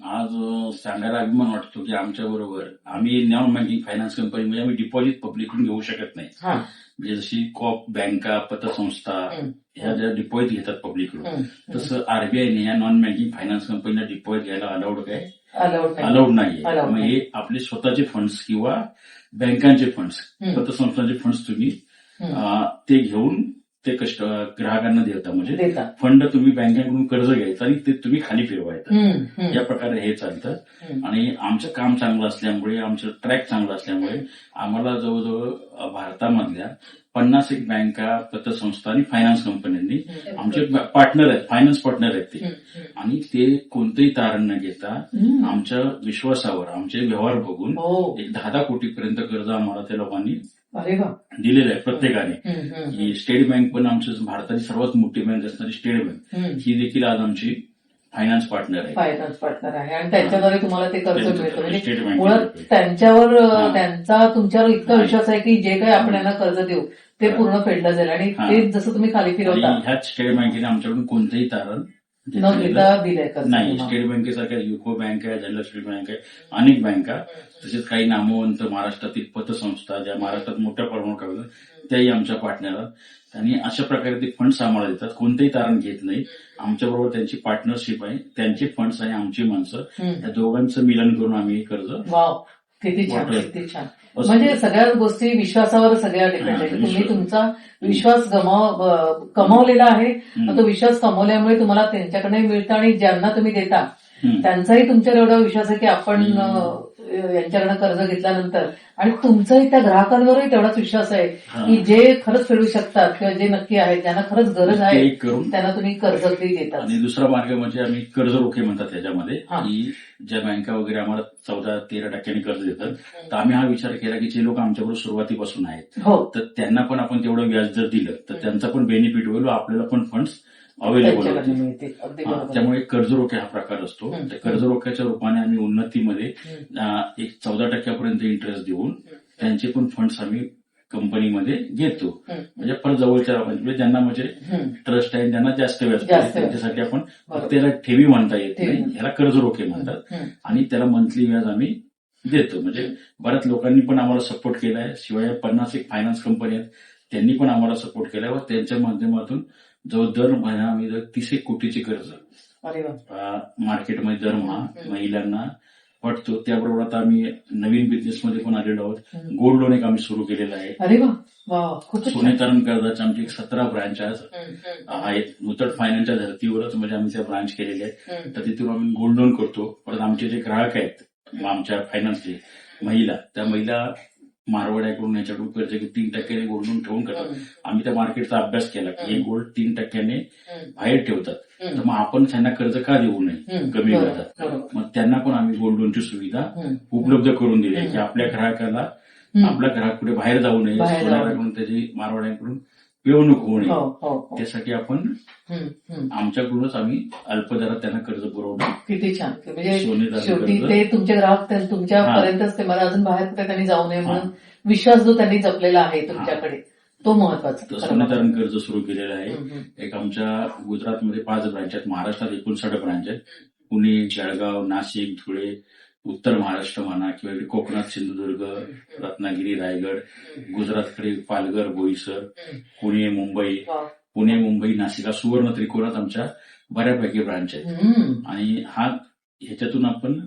आज सांगायला अभिमान वाटतो की आमच्या बरोबर आम्ही नॉन बँकिंग फायनान्स कंपनी म्हणजे आम्ही डिपॉझिट पब्लिकून घेऊ शकत नाही. म्हणजे जशी कॉप बँका पतसंस्था ह्या ज्या डिपॉझिट घेतात पब्लिककडून, तसं आरबीआयने या नॉन बँकिंग फायनान्स कंपनीला डिपॉझिट घ्यायला अलाउड अलाउड नाहीये. मग हे आपले स्वतःचे फंड्स किंवा बँकांचे फंड्स पतसंस्थांचे फंड्स तुम्ही ते घेऊन ते ग्राहकांना देता. म्हणजे फंड तुम्ही बँकेकडून कर्ज घ्यायचं आणि ते तुम्ही खाली फिरवायचं. या प्रकारे हे चालतं. आणि आमचं काम चांगलं असल्यामुळे, आमचं ट्रॅक चांगलं असल्यामुळे आम्हाला जवळजवळ भारतामधल्या 50 बँका पतसंस्था आणि फायनान्स कंपन्यांनी आमचे पार्टनर आहेत, फायनान्स पार्टनर आहेत ते. आणि ते कोणतेही तारण न घेता आमच्या विश्वासावर आमचे व्यवहार बघून एक 10 कोटीपर्यंत कर्ज आम्हाला त्या लोकांनी दिलेलं आहे प्रत्येकाने. स्टेट बँक पण आमचं भारताची सर्वात मोठी बँक असणारी स्टेट बँक ही देखील आज आमची फायनान्स पार्टनर आहे आणि त्यांच्याद्वारे तुम्हाला ते कर्ज मिळतं. म्हणजे मुळात त्यांच्यावर त्यांचा तुमच्यावर इतका विश्वास आहे की जे काही आपण यांना कर्ज देऊ ते पूर्ण फेडलं जाईल आणि ते जसं तुम्ही खाली फिरवता. ह्याच स्टेट बँकेने आमच्याकडून कोणतेही तारण न घेता दिलंय नाही. स्टेट बँकेसारख्या युको बँक आहे, धनलक्ष्मी बँक आहे, अनेक बँका, तसेच काही नामवंत महाराष्ट्रातील पतसंस्था ज्या महाराष्ट्रात मोठ्या प्रमाणात करतात त्याही आमच्या पार्टनर आहेत. आणि अशा प्रकारे ते फंड्स आम्हाला देतात, कोणतेही तारण घेत नाही. आमच्याबरोबर त्यांची पार्टनरशिप आहे, त्यांचे फंड्स आणि आमची माणसं, या दोघांचं मिलन करून आम्ही कर्ज. किती छान, किती छान. म्हणजे सगळ्या गोष्टी विश्वासावर सगळ्या डिपेंड आहे. तुम्ही तुमचा विश्वास कमावलेला आहे, तो विश्वास कमावल्यामुळे तुम्हाला त्यांच्याकडे मिळतं आणि ज्यांना तुम्ही देता त्यांचाही तुमच्यावर एवढा विश्वास आहे की आपण यांच्याकडनं कर्ज घेतल्यानंतर, आणि तुमचाही त्या ग्राहकांवरही तेवढाच विश्वास आहे की जे खरंच फेडू शकतात किंवा जे नक्की आहेत, ज्यांना खरंच गरज आहे त्यांना तुम्ही कर्ज देतात. आणि दुसरा मार्ग म्हणजे आम्ही कर्ज रोखे म्हणतात त्याच्यामध्ये, की ज्या बँका वगैरे आम्हाला 14-13% कर्ज देतात, तर आम्ही हा विचार केला की जे लोक आमच्याबरोबर सुरुवातीपासून आहेत तर त्यांना पण आपण तेवढं व्याज जर दिलं तर त्यांचा पण बेनिफिट होईल, आपल्याला पण फंड्स अवेलेबल होतील. त्यामुळे कर्ज रोखे हा प्रकार असतो. त्या कर्ज रोख्याच्या रूपाने आम्ही उन्नतीमध्ये एक 14% इंटरेस्ट देऊन त्यांचे पण फंड्स आम्ही कंपनीमध्ये घेतो. म्हणजे परत जवळच्या म्हणजे ज्यांना म्हणजे ट्रस्ट आहे, ज्यांना जास्त व्याज त्यांच्यासाठी आपण त्याला ठेवी म्हणता येत नाही, ह्याला कर्ज रोखे म्हणतात. आणि त्याला मंथली व्याज आम्ही देतो. म्हणजे बऱ्याच लोकांनी पण आम्हाला सपोर्ट केलाय. शिवाय 50 फायनान्स कंपनी आहेत त्यांनी पण आम्हाला सपोर्ट केलाय व त्यांच्या माध्यमातून जवळ दर महिना आम्ही 30 कोटीचे कर्ज मार्केटमध्ये दरमहा महिलांना वाटतो. त्याबरोबर आता आम्ही नवीन बिझनेसमध्ये पण आलेलो आहोत. गोल्ड लोन एक आम्ही सुरू केलेलं आहे. सोनेतारण कर्जाचे आमची 17 ब्रांच आहेत. मुथट फायनान्सच्या धर्तीवरच म्हणजे आम्ही त्या ब्रांच केलेल्या आहेत. तर तिथून आम्ही गोल्ड लोन करतो. परत आमचे जे ग्राहक आहेत आमच्या फायनान्सचे महिला, त्या महिला मारवाड्याकडून याच्याकडून कर्ज घेऊन 3% गोल्ड लोन ठेवून करतात. आम्ही त्या मार्केटचा अभ्यास केला की हे गोल्ड 3% बाहेर ठेवतात, तर मग आपण त्यांना कर्ज का देऊ नये कमी व्याजात. मग त्यांना पण आम्ही गोल्ड लोनची सुविधा उपलब्ध करून दिली की आपल्या ग्राहकाला, आपला ग्राहक कुठे बाहेर जाऊ नये, सोन्याकडून त्याची मारवाड्यांकडून पिळवणूक होऊ नये, त्यासाठी आपण आमच्याकडूनच आम्ही अल्प दरात त्यांना कर्ज पुरवणं. किती छान. म्हणजे सोनेदार शेवटी कर्ज. ते तुमचे ग्राहक तुमच्यापर्यंतच ते, मला अजून बाहेर कुठे त्यांनी जाऊ नये म्हणून विश्वास जो त्यांनी जपलेला आहे तुमच्याकडे, तो महत्वाचा. सोनेतारण कर्ज सुरू केलेलं आहे. एक आमच्या गुजरातमध्ये 5 ब्रांच आहेत, महाराष्ट्रात 59 ब्रांच आहेत. पुणे, जळगाव, नाशिक, धुळे, उत्तर महाराष्ट्र म्हणा किंवा इकडे कोकणात सिंधुदुर्ग, रत्नागिरी, रायगड, गुजरातकडे पालघर, बोईसर, पुणे, मुंबई, पुणे, मुंबई, नाशिक, सुवर्ण त्रिकोणात आमच्या बऱ्यापैकी ब्रांच आहेत. आणि ह्याच्यातून आपण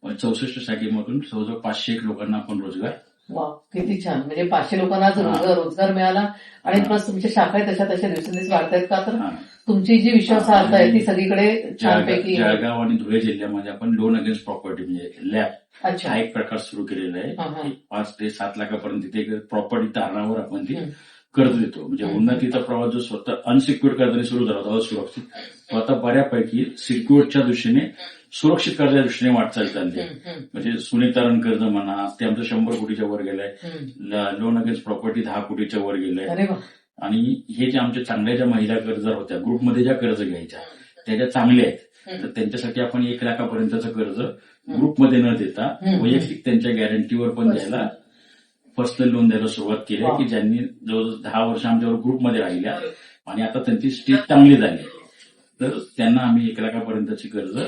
64 शाखेमधून जवळजवळ 500 लोकांना आपण रोजगार. वा, किती छान. म्हणजे 500 लोकांना आज रोजगार मिळाला आणि प्लस तुमच्या शाखा तशा दिवसेंदिवस वाढतायत का, तर तुमची जी विश्वासार्हता आहे ती सगळीकडे छानपैकी. जळगाव आणि धुळे जिल्ह्यामध्ये आपण लोन अगेन्स्ट प्रॉपर्टी म्हणजे लॅब हा एक प्रकार सुरू केलेला आहे. 5 ते 7 लाखापर्यंत तिथे प्रॉपर्टी तारणावर आपण ती कर्ज देतो. म्हणजे उन्नतीचा प्रवास जो स्वतः अनसिक्युअर्ड कर्जाने सुरू झाला होता, असुरक्षित, तो आता बऱ्यापैकी सिक्युअर्डच्या दृष्टीने सुरक्षित कर्जाच्या दृष्टीने वाटचाल चालली आहे. म्हणजे सुनितारण कर्ज म्हणा, ते आमचं 100 कोटीच्या वर गेलंय. लोन अगेन्स्ट प्रॉपर्टी 10 कोटीच्या वर गेलंय. आणि हे जे आमच्या चांगल्या ज्या महिला कर्जदार होत्या, ग्रुपमध्ये ज्या कर्ज घ्यायच्या त्या ज्या चांगल्या आहेत, तर त्यांच्यासाठी आपण 1 लाखापर्यंतचं कर्ज ग्रुपमध्ये न देता वैयक्तिक त्यांच्या गॅरंटीवर पण द्यायला, पर्सनल लोन द्यायला सुरुवात केली आहे. की ज्यांनी जवळजवळ 10 वर्ष आमच्यावर ग्रुपमध्ये राहिल्या आणि आता त्यांची स्टेज चांगली झाली, तर त्यांना आम्ही 1 लाखापर्यंतची कर्ज.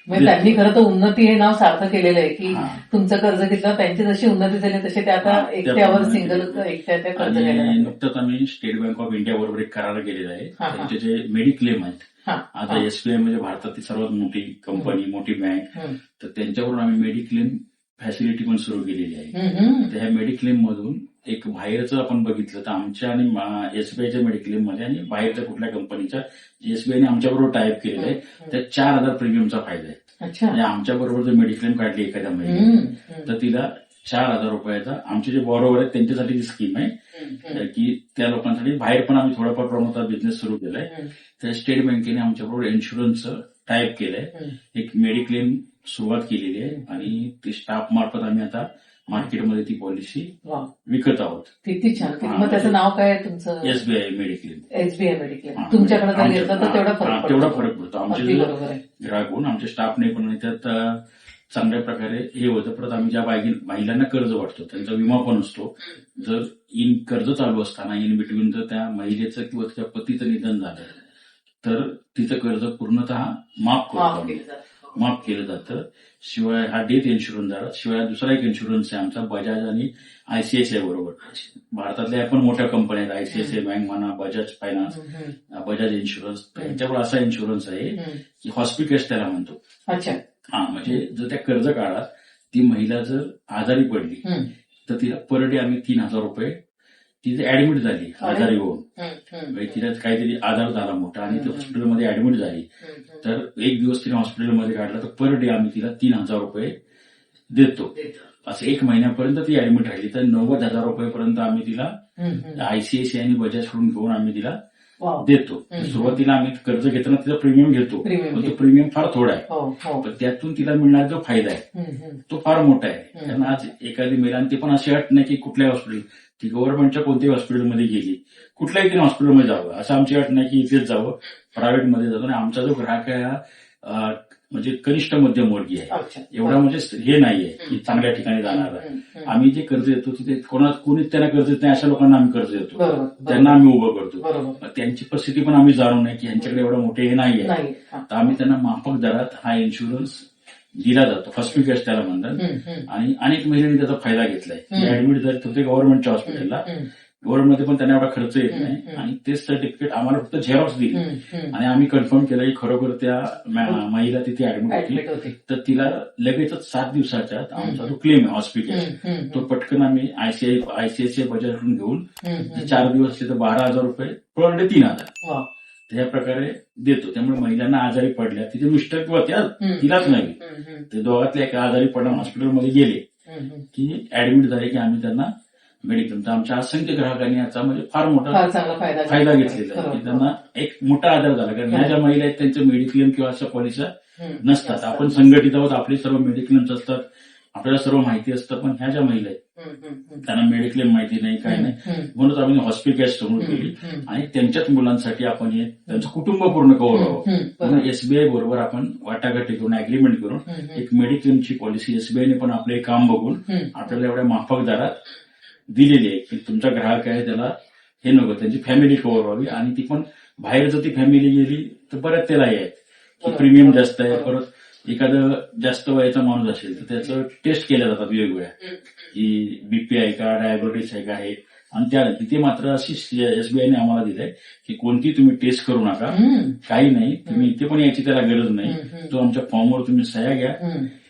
म्हणजे त्यांनी खरं तर उन्नती हे नाव सार्थ केलेलं आहे की तुमचं कर्ज घेतलं, त्यांची जशी उन्नती झाली तसे ते आता एकट्यावर सिंगल एकट्या कर्ज घ्यायला. नुकतंच आम्ही स्टेट बँक ऑफ इंडिया बरोबर एक करार केलेला आहे. त्यांचे जे मेडिक्लेम आहेत, आता एसबीआय म्हणजे भारतातील सर्वात मोठी कंपनी, मोठी बँक, तर त्यांच्याकडून आम्ही मेडिक्लेम फॅसिलिटी पण सुरू केलेली आहे. तर ह्या मेडिक्लेम मधून एक बाहेरचं आपण बघितलं तर आमच्या आणि एसबीआयच्या मेडिक्लेम मध्ये आणि बाहेरच्या कुठल्या कंपनीच्या एसबीआयने आमच्याबरोबर टाईप केलेलं आहे, त्यात 4,000 प्रीमियमचा फायदा आहे. म्हणजे आमच्या बरोबर जर मेडिक्लेम काढली एखाद्या महिन्यात तर तिला 4,000 रुपयाचा, आमचे जे बॉरोवर आहेत त्यांच्यासाठी जी स्कीम आहे की त्या लोकांसाठी बाहेर पण आम्ही थोडाफार प्रमाणात बिझनेस सुरू केलाय. तर स्टेट बँकेने आमच्याबरोबर इन्शुरन्सचं टाईप केलंय, एक मेडिक्लेम सुरुवात केलेली आहे आणि ती स्टाफ मार्फत आम्ही आता मार्केटमध्ये ती पॉलिसी विकत आहोत. किती छान. मग त्याचं नाव काय आहे तुमचं? SBI mediclaim. SBI mediclaim. तुमच्याकडे जर घेतलं तर तेवढा फरक पडतो. आमचे ग्राहक होऊन आमच्या स्टाफने पण त्यात चांगल्या प्रकारे हे होतं. परत आम्ही ज्या महिलांना कर्ज वाटतो त्यांचा विमा पण असतो. जर कर्ज चालू असताना इन बिटवीन जर त्या महिलेचं किंवा त्याच्या पतीचं निधन झालं तर तिचं कर्ज पूर्णतः माफ केलं जातं. शिवाय हा डेथ इन्शुरन्स झाला. शिवाय दुसरा एक इन्शुरन्स आहे आमचा बजाज आणि आयसीआयसीआय बरोबर. भारतातल्या पण मोठ्या कंपन्या आहेत, आयसीआयसीआय बँक म्हणा, बजाज फायनान्स, बजाज इन्शुरन्स, त्यांच्यावर असा इन्शुरन्स आहे की हॉस्पिटल त्याला म्हणतो. म्हणजे जर त्या कर्ज काळात ती महिला जर आजारी पडली तर तिला पर डे आम्ही 3,000 रुपये, तिथे ऍडमिट झाली आजारी होऊन, तिला काहीतरी आजार झाला मोठा आणि ती हॉस्पिटलमध्ये ऍडमिट झाली तर 1 दिवस तिने हॉस्पिटलमध्ये काढला तर पर डे आम्ही तिला 3,000 रुपये देतो. असं 1 महिन्यापर्यंत ती ऍडमिट राहिली तर 90,000 रुपयेपर्यंत आम्ही तिला आयसीआयसीआय आणि बजाज कडून घेऊन आम्ही तिला देतो. सुरुवातीला आम्ही कर्ज घेताना तिचा प्रीमियम घेतो, पण तो प्रीमियम फार थोडा आहे, पण त्यातून तिला मिळणारा जो फायदा आहे तो फार मोठा आहे. कारण आज एखादी महिला, ती पण अशी अट नाही की कुठल्याही हॉस्पिटल, ती गव्हर्नमेंटच्या कोणत्याही हॉस्पिटलमध्ये गेली, कुठल्याही तिने हॉस्पिटलमध्ये जावं असं आमची अट नाही की इथेच जावं, प्रायव्हेटमध्ये जातो. आणि आमचा जो ग्राहक आहे हा म्हणजे कनिष्ठ मध्यमवर्गीय आहे, एवढा म्हणजे हे नाहीये की चांगल्या ठिकाणी जाणार आहे. आम्ही जे कर्ज देतो तिथे कोणीच त्यांना कर्ज देत नाही, अशा लोकांना आम्ही कर्ज देतो, त्यांना आम्ही उभं करतो. त्यांची परिस्थिती पण आम्ही जाणून नाही की यांच्याकडे एवढं मोठे हे नाहीये, तर आम्ही त्यांना माफक दरात हा इन्शुरन्स दिला जातो. फर्स्ट कॅश त्याला म्हणतात. आणि अनेक महिलांनी त्याचा फायदा घेतलाय. ऍडमिट झाले तर ते गव्हर्नमेंटच्या हॉस्पिटलला, गव्हर्नमेंटमध्ये पण त्यांना एवढा खर्च येत नाही. आणि तेच सर्टिफिकेट आम्हाला फक्त झेरॉक्स दिली आणि आम्ही कन्फर्म केलं की खरोखर त्या महिला तिथे ऍडमिट होती, तर तिला लगेचच 7 दिवसाच्या आमचा जो क्लेम आहे हॉस्पिटल तो पटकन आम्ही आयसीआयसीआय बजाजकडून घेऊन 4 दिवस असले तर 12,000 रुपये पर डे 3,000 तर या प्रकारे देतो. त्यामुळे महिलांना आजारी पडल्या तिचे मिस्टर किंवा त्या तिलाच नाही ते दोघातल्या एका आजारी पडून हॉस्पिटलमध्ये गेले की ऍडमिट झाले की आम्ही त्यांना मेडिकल, तर आमच्या असंख्य ग्राहकांनी याचा म्हणजे फार मोठा फार चांगला फायदा घेतलेला आहे की त्यांना एक मोठा आधार झाला. कारण ह्या ज्या महिला आहेत त्यांचे मेडिक्लेम किंवा अशा पॉलिसी नसतात. आपण संघटित आहोत, आपले सर्व मेडिक्लेम्स असतात, आपल्याला सर्व माहिती असतं, पण ह्या ज्या महिला आहेत त्यांना मेडिक्लेम माहिती नाही, काही नाही. म्हणून आम्ही हॉस्पिटल सुरू केली आणि त्यांच्याच मुलांसाठी आपण हे त्यांचं कुटुंब पूर्ण कव्हर व्हावं म्हणून एसबीआय बरोबर आपण वाटाघाटी करून अग्रीमेंट करून एक मेडिक्लेमची पॉलिसी एसबीआयने पण आपले काम बघून आपल्याला एवढ्या माफक दरात दिलेली आहे की तुमचा ग्राहक आहे त्याला हे नको, त्यांची फॅमिली कव्हर व्हावी. आणि ती पण बाहेर जर ती फॅमिली गेली तर बऱ्याच त्याला आहे की प्रीमियम जास्त आहे. परत एखादं जास्त वयाचा माणूस असेल तर त्याचं टेस्ट केल्या जातात वेगवेगळ्या की बीपी आहे का, डायबिटीस आहे का आहे. आणि त्या तिथे मात्र अशी एसबीआयने आम्हाला दिलंय की कोणती तुम्ही टेस्ट करू नका, काही नाही, तुम्ही इथे पण याची त्याला गरज नाही. तो आमच्या फॉर्मवर तुम्ही सह्या घ्या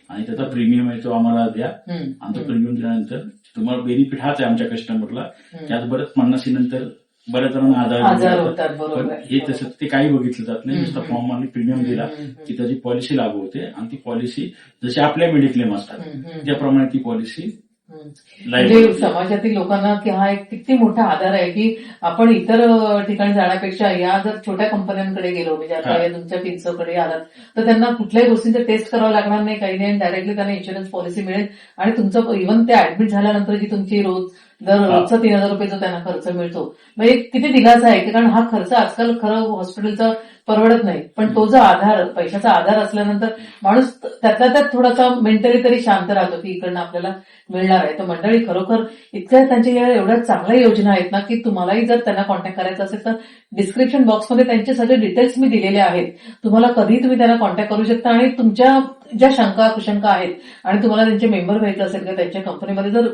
आणि त्याचा प्रीमियम आहे तो आम्हाला द्या. आणि तो प्रीमियम दिल्यानंतर तुम्हाला बेनिफिट हाच आहे आमच्या कस्टमरला. त्यात बरंच 50 नंतर बऱ्याच जणांना आजार होतात. बरोबर हे तसं ते काही बघितलं जात नाही. नुसता फॉर्म आणि प्रीमियम दिला की त्याची पॉलिसी लागू होते आणि ती पॉलिसी जशी आपल्या मेडिक्लेम असतात त्याप्रमाणे ती पॉलिसी म्हणजे समाजातील लोकांना की हा एक किती मोठा आधार आहे की आपण इतर ठिकाणी जाण्यापेक्षा या जर छोट्या कंपन्यांकडे गेलो, म्हणजे आता या तुमच्या फिन्सोकडे आलात तर त्यांना कुठल्याही गोष्टींचं टेस्ट करावं लागणार नाही, काही नाही. डायरेक्टली त्यांना इन्शुरन्स पॉलिसी मिळेल आणि तुमचं इव्हन ते ऍडमिट झाल्यानंतर जी तुमची रोजचा 3,000 रुपये जो त्यांना खर्च मिळतो, म्हणजे किती दिलासा आहे. कारण हा खर्च आजकाल खरं हॉस्पिटलचा परवडत नाही, पण तो जो आधार, पैशाचा आधार असल्यानंतर माणूस त्यातल्या त्यात थोडासा मेंटली तरी शांत राहतो की इकडनं आपल्याला मिळणार आहे. तर मंडळी खरोखर इतक्या त्यांच्या या एवढ्या चांगल्या योजना आहेत ना की तुम्हालाही जर त्यांना कॉन्टॅक्ट करायचा असेल तर डिस्क्रिप्शन बॉक्समध्ये त्यांचे सगळे डिटेल्स मी दिलेले आहेत. तुम्हाला कधीही तुम्ही त्यांना कॉन्टॅक्ट करू शकता आणि तुमच्या ज्या शंका कुशंका आहेत आणि तुम्हाला त्यांचे मेंबर व्हायचं असेल किंवा त्यांच्या कंपनीमध्ये जर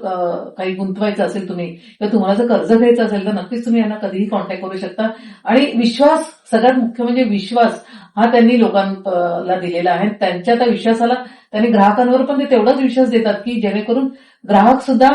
काही गुंतवायचं असेल तुम्ही किंवा तुम्हाला जर कर्ज घ्यायचं असेल तर नक्कीच तुम्ही यांना कधीही कॉन्टॅक्ट करू शकता. आणि विश्वास, सगळ्यात मुख्य म्हणजे विश्वास हा त्यांनी लोकांना दिलेला आहे. त्यांच्या त्या विश्वासाला त्यांनी ग्राहकांवर पण ते तेवढाच विश्वास देतात की जेणेकरून ग्राहक सुद्धा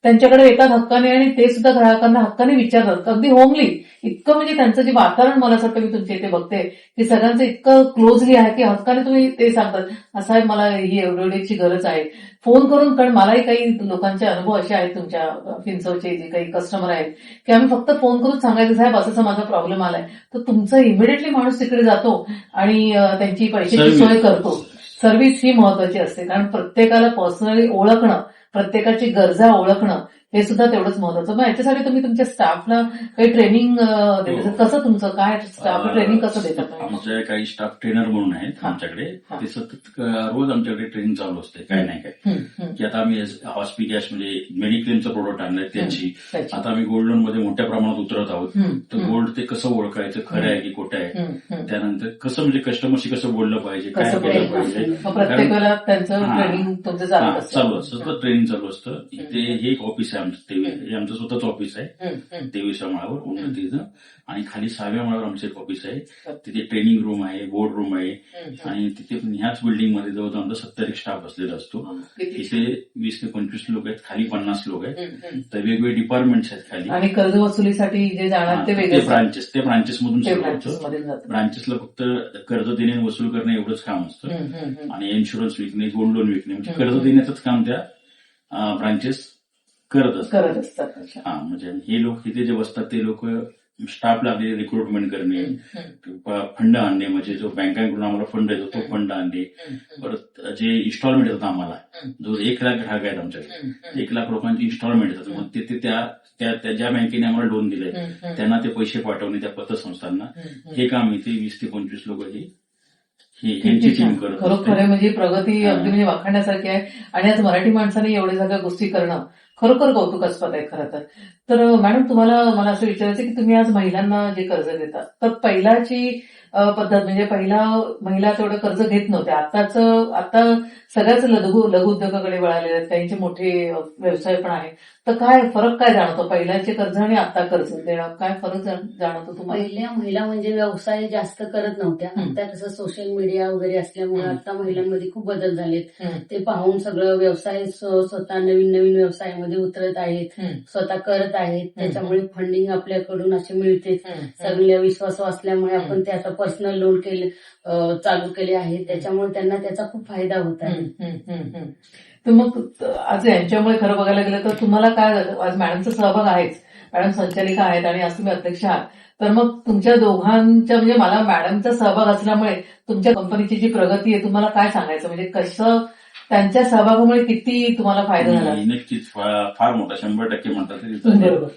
त्यांच्याकडे येतात हक्काने आणि ते सुद्धा ग्राहकांना हक्काने विचारतात. अगदी होमली इतकं म्हणजे त्यांचं जे वातावरण मला असं वाटतं मी तुमच्या इथे बघते की सगळ्यांचं इतकं क्लोजली आहे की हक्काने तुम्ही ते सांगतात असं आहे मला ही एवढीची गरज आहे फोन करून. कारण मलाही काही लोकांचे अनुभव असे आहेत तुमच्या फिन्सोचे जे काही कस्टमर आहेत की आम्ही फक्त फोन करून सांगायचं साहेब असं माझा प्रॉब्लेम आलाय तर तुमचं इमिडिएटली माणूस तिकडे जातो आणि त्यांची पैशाची सोय करतो. सर्व्हिस ही महत्वाची असते कारण प्रत्येकाला पर्सनली ओळखणं, प्रत्येकाची गरजा ओळखणं हे सुद्धा तेवढंच महत्वाचं. मग याच्यासाठी तुम्ही तुमच्या स्टाफला काही ट्रेनिंग देतात? कसं तुमचं काय स्टाफ ट्रेनिंग कसं देतात? आमच्या काही स्टाफ ट्रेनर म्हणून आहेत आमच्याकडे, ते सतत रोज आमच्याकडे ट्रेनिंग चालू असते. काय नाही काय की आता आम्ही हॉस्पिटल म्हणजे मेडिक्लेमचं प्रोडक्ट आणलंय त्याची आता आम्ही गोल्ड लोन मध्ये मोठ्या प्रमाणात उतरत आहोत. तर गोल्ड ते कसं ओळखायचं, खरं आहे की खोटं आहे, त्यानंतर कसं म्हणजे कस्टमरशी कसं बोललं पाहिजे, काय केलं पाहिजे, प्रत्येकाला त्यांचं ट्रेनिंग तुमचं चालू असतं. सतत ट्रेनिंग चालू असतं. इथे हे एक ऑफिस आहे आमचं, हे आमचं स्वतःच ऑफिस आहे 23व्या माळावर उन्नतीचं. आणि खाली 6व्या माळावर आमचं एक ऑफिस आहे. तिथे ट्रेनिंग रूम आहे, बोर्ड रूम आहे आणि तिथे ह्याच बिल्डिंग मध्ये जवळ आमचा 70 स्टाफ असलेला असतो. इथे 20 ते 25 लोक आहेत, खाली 50 लोक आहेत. तर वेगवेगळे डिपार्टमेंट्स आहेत खाली. आणि कर्ज वसुलीसाठी जे जाणार ते वेगळे ब्रांचेस मधून ब्रांचेसला फक्त कर्ज देणे वसूल करणे एवढंच काम असतं. आणि इन्शुरन्स विकणे, गोल्ड लोन विकणे म्हणजे कर्ज देण्याचंच काम त्या ब्रांचेस करत असतात. म्हणजे हे लोक इथे जे बसतात ते लोक स्टाफला आपले रिक्रुटमेंट करणे, फंड आणणे, म्हणजे जो बँकांकडून आम्हाला फंड येतो तो फंड आणणे, परत जे इन्स्टॉलमेंट येतात आम्हाला, जो 1 लाख ग्राहक आहेत आमच्याकडे, 1 लाख लोकांची इन्स्टॉलमेंट येतात. मग ते त्या ज्या बँकेने आम्हाला लोन दिलंय त्यांना ते पैसे पाठवणे त्या पतसंस्थांना, हे काम इथे 20 ते 25 लोक यांची टीम करत. खरोखर म्हणजे प्रगती अगदी म्हणजे वाखाणण्यासारखी आहे. आणि आज मराठी माणसाने एवढ्या सगळ्या गोष्टी करणं खरोखर कौतुकास्पद आहे खरं तर. तर मॅडम तुम्हाला मला असं विचारायचं की तुम्ही आज महिलांना जे कर्ज देतात तर पहिल्याची पद्धत म्हणजे पहिला महिला तेवढं कर्ज घेत नव्हत्या, आता सगळ्याच लघु उद्योगाकडे वळाले आहेत, काहींचे मोठे व्यवसाय पण आहे. तर काय फरक काय जाणवतो पहिल्याचे कर्ज आणि आता कर्ज देणं, काय फरक जाणवतो तुम्हाला? पहिल्या महिला म्हणजे व्यवसाय जास्त करत नव्हत्या. आता कसं सोशल मीडिया वगैरे असल्यामुळे आता महिलांमध्ये खूप बदल झालेत. ते पाहून सगळं व्यवसाय स्वतः नवीन व्यवसायामध्ये व्यवसायामध्ये उतरत आहेत, हम्म. स्वतः करत आहेत. त्याच्यामुळे फंडिंग आपल्याकडून अशी मिळते. सगळ्या विश्वास असल्यामुळे आपण ते आता पर्सनल लोन चालू केले आहे. त्याच्यामुळे त्यांना त्याचा खूप फायदा होत आहे. तर मग आज यांच्यामुळे खरं बघायला गेलं तर तुम्हाला काय आज मॅडमचा सहभाग आहेच, मॅडम संचालिका आहेत आणि आज तुम्ही अध्यक्ष आहात, तर मग तुमच्या दोघांच्या म्हणजे मला मॅडमचा सहभाग असल्यामुळे तुमच्या कंपनीची जी प्रगती आहे तुम्हाला काय सांगायचं, म्हणजे कसं त्यांच्या सहभागामुळे किती तुम्हाला फायदा झाला? नक्कीच फार मोठा 100% म्हणतात तरी चालेल. बरोबर.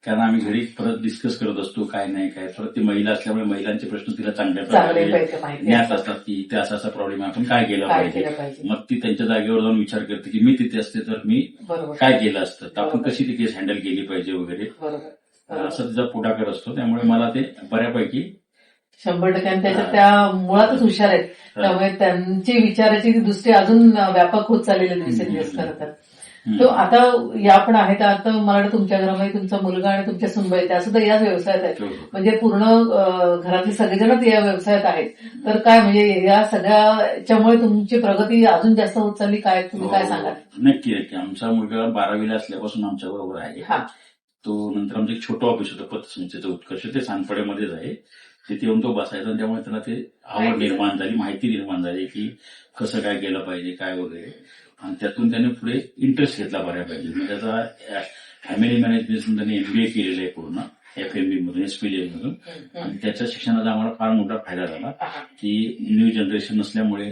कारण आम्ही घरी परत डिस्कस करत असतो काय नाही काय. परत ती महिला असल्यामुळे महिलांचे प्रश्न तिला चांगल्या चांगले प्रकारे पाहिजे माहिती ज्ञात असतात की इथे असा प्रॉब्लेम आहे, आपण काय केलं काय पाहिजे. केलं पाहिजे. मग ती त्यांच्या जागेवर जाऊन विचार करते की मी तिथे असते तर मी बरोबर काय केलं असतं, तर आपण बरोबर. कशी ती केस हँडल केली पाहिजे वगैरे बरोबर असं तिचा पुढाकार असतो. त्यामुळे मला ते बऱ्यापैकी 100% आणि त्याच्यात त्या मुळातच हुशार आहेत, त्यामुळे त्यांची विचाराची दृष्टी अजून व्यापक होत चाललेली दिवसेंदिवस खरं तर. तो आता या पण आहेत, आता मला वाटतं तुमच्या घरामध्ये तुमचा मुलगा आणि तुमच्या सुनबाई त्या सुद्धा याच व्यवसायात आहेत, म्हणजे पूर्ण घरातले सगळेजणच या व्यवसायात आहेत. तर काय म्हणजे या सगळ्याच्यामुळे तुमची प्रगती अजून जास्त होत चालली, काय तुम्ही काय सांगाल? नक्की नक्की. आमचा मुलगा 12वीला असल्यापासून आमच्या बरोबर आहे. हा. तो नंतर आमचं एक छोटं ऑफिस होतं पतसंस्थेचं उत्कर्ष, ते सानपाड्यामध्येच आहे. तिथे येऊन तो बसायचा आणि त्यामुळे त्याला ते आवड निर्माण झाली, माहिती निर्माण झाली की कसं काय केलं पाहिजे काय वगैरे. आणि त्यातून त्याने पुढे इंटरेस्ट घेतला बऱ्यापैकी. म्हणजे त्याचा फॅमिली मॅनेजमेंट त्याने MBA केलेलं आहे पूर्ण FMB मधून SPL मधून. आणि त्याच्या शिक्षणाचा आम्हाला फार मोठा फायदा झाला की न्यू जनरेशन असल्यामुळे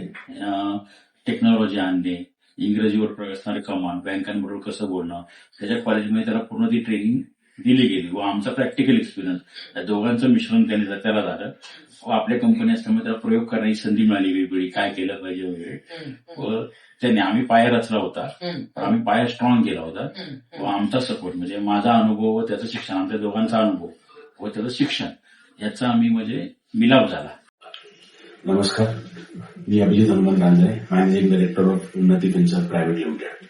टेक्नॉलॉजी आणणे, इंग्रजीवर असणारे कमांड, बँकांबरोबर कसं बोलणं, त्याच्या कॉलेजमध्ये त्याला पूर्ण ती ट्रेनिंग दिली गेली व आमचा प्रॅक्टिकल एक्सपिरियन्स या दोघांचं मिश्रण त्याला झालं. व आपल्या कंपनी असल्यामुळे त्याला प्रयोग करण्याची संधी मिळाली वेगवेगळी, काय केलं पाहिजे वगैरे. व त्याने आम्ही पाया रचला होता, पण आम्ही पाया स्ट्रॉंग केला होता. व आमचा सपोर्ट म्हणजे माझा अनुभव व त्याचं शिक्षण, आमच्या दोघांचा अनुभव व त्याचं शिक्षण याचा आम्ही म्हणजे मिलाप झाला. नमस्कार, मी Abhijit Hanumant Ranjane, managing director of Unnati Finserv private limited.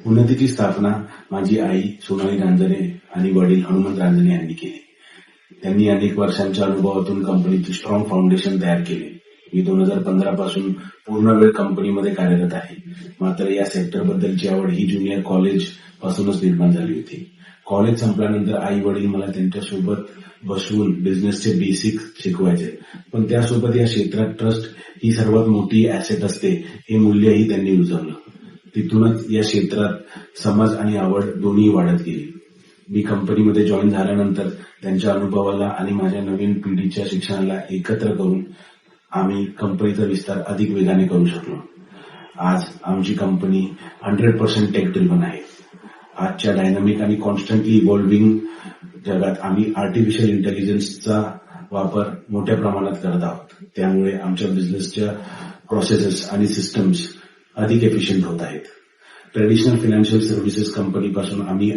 उन्नतीची स्थापना माझी आई सोनाली रांजणे आणि वडील हनुमंत रांजणे यांनी केली. त्यांनी अनेक वर्षांच्या अनुभवातून कंपनीची स्ट्रॉंग फाउंडेशन तयार केले. मी 2015 पासून पूर्ण वेळ कंपनीमध्ये कार्यरत आहे. मात्र या सेक्टरबद्दलची आवड ही ज्युनियर कॉलेज पासूनच निर्माण झाली होती. कॉलेज संपल्यानंतर आई वडील मला त्यांच्यासोबत बसवून बिझनेसचे बेसिक शिकवायचे, पण त्यासोबत या क्षेत्रात ट्रस्ट ही सर्वात मोठी ऍसेट असते हे मूल्यही त्यांनी रुजवलं. तिथूनच या क्षेत्रात समज आणि आवड दोन्ही वाढत गेली. मी कंपनीमध्ये जॉईन झाल्यानंतर त्यांच्या अनुभवाला आणि माझ्या नवीन पिढीच्या शिक्षणाला एकत्र करून आम्ही कंपनीचा विस्तार अधिक वेगाने करू शकलो. आज आमची कंपनी 100% टेक ड्रिव्हन आहे. आजच्या डायनामिक आणि कॉन्स्टंटली इव्हॉल्व्हिंग जगात आम्ही आर्टिफिशियल इंटेलिजन्सचा वापर मोठ्या प्रमाणात करत आहोत. त्यामुळे आमच्या बिझनेसच्या प्रोसेसेस आणि सिस्टम्स अधिक एफिशियंट होत आहेत. ट्रेडिशनल फायनान्शियल सर्व्हिसेस कंपनीपासून आम्ही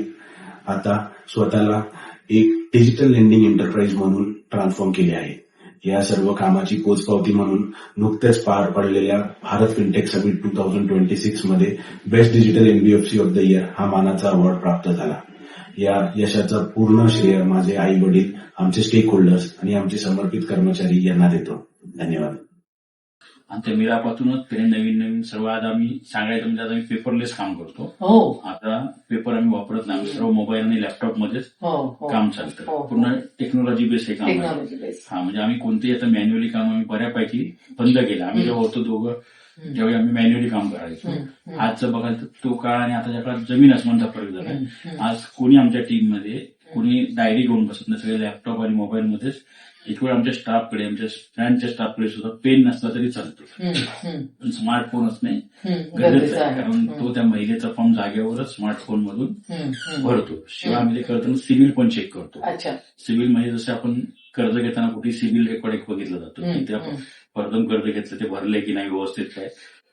आता स्वतःला एक डिजिटल लेंडिंग एंटरप्राइज म्हणून ट्रान्सफॉर्म केले आहे. या सर्व कामाची पोचपावती म्हणून नुकत्याच पार पडलेल्या भारत फिनटेक समिट 2026 मध्ये best digital NBFC of the year हा मानाचा अवॉर्ड प्राप्त झाला. या यशाचा पूर्ण श्रेय माझे आई वडील, आमचे स्टेक होल्डर्स आणि आमचे समर्पित कर्मचारी यांना देतो. धन्यवाद. आणि त्या मिरापातूनच त्याने नवीन सर्व आज आम्ही सांगायचं म्हणजे आज आम्ही पेपरलेस काम करतो. हो. आता पेपर आम्ही वापरत नाही, सर्व मोबाईल आणि लॅपटॉपमध्येच काम चालतं. पूर्ण टेक्नॉलॉजी बेस हे काम आहे. Technology base. हा, म्हणजे आम्ही कोणतेही आता मॅन्युअली काम आम्ही बऱ्यापैकी बंद केलं. आम्ही जेव्हा होतो दोघं ज्यावेळी आम्ही मॅन्युअली काम करायचो. आजचं बघाल तर तो काळ आणि आताच्या काळात जमीन आसमानचा फरक झाला. आज कोणी आमच्या टीममध्ये कोणी डायरी घेऊन बसत नाही, सगळे लॅपटॉप आणि मोबाईलमध्येच. एक वेळ आमच्या स्टाफकडे, आमच्या ब्रँडच्या स्टाफकडे सुद्धा पेन नसला तरी चालतो, पण स्मार्टफोन असणे गरजेचं आहे. कारण तो त्या महिलेचा फॉर्म जागेवरच स्मार्टफोन मधून भरतो. शिवाय आम्ही ते करताना सिव्हिल पण चेक करतो. सिव्हिल म्हणजे जसं आपण कर्ज घेताना कुठे सिव्हिल रेकॉर्ड एक बघितलं जातो की ते आपण प्रथम कर्ज घेतलं ते भरले की नाही व्यवस्थित काय,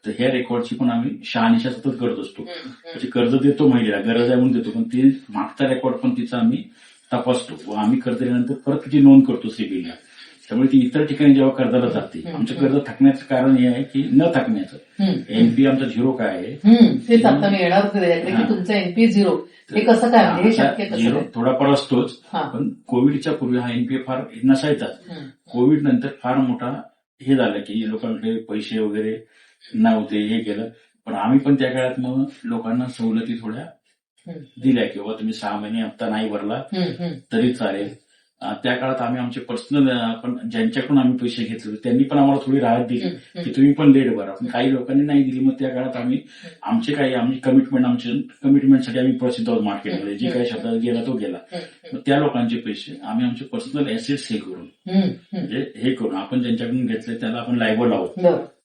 तर ह्या रेकॉर्डची पण आम्ही शहानिशा सतत करत असतो. म्हणजे कर्ज देतो महिलेला, गरज आहे म्हणून देतो, पण ते मागचा रेकॉर्ड पण तिचा आम्ही तपासतो व आम्ही कर्ज दिल्यानंतर परत तिची नोंद करतो सिव्हिलला. त्यामुळे ती इतर ठिकाणी जेव्हा कर्जाला जाते, आमचं कर्ज थकण्याचं कारण हे आहे की न थकण्याचं. NP आमचा 0 काय आहे तेच आता मी येणार होते की तुमचं NP 0 हे कसं काय, हे शक्य कसं? थोडाफार असतोच, पण कोविडच्या पूर्वी हा NP फार नसायचाच. कोविड नंतर फार मोठा हे झालं की लोकांकडे पैसे वगैरे नव्हते, हे केलं. पण आम्ही पण त्या काळात मग लोकांना सवलती थोड्या हम्म. दिल्या किंवा तुम्ही 6 महिने हप्ता नाही भरला तरी चालेल. त्या काळात आम्ही आमचे पर्सनल आपण ज्यांच्याकडून आम्ही पैसे घेतले त्यांनी पण आम्हाला थोडी राहत दिली की तुम्ही पण लेट भरा. पण काही लोकांनी नाही दिली. मग त्या काळात आम्ही आमची कमिटमेंटसाठी आम्ही प्रसिद्ध आहोत मार्केटमध्ये. जी काही शब्द गेला तो गेला. मग त्या लोकांचे पैसे आम्ही आमचे पर्सनल ऍसेट्स हे करून म्हणजे हे करून आपण ज्यांच्याकडून घेतले त्याला आपण लायबल आहोत.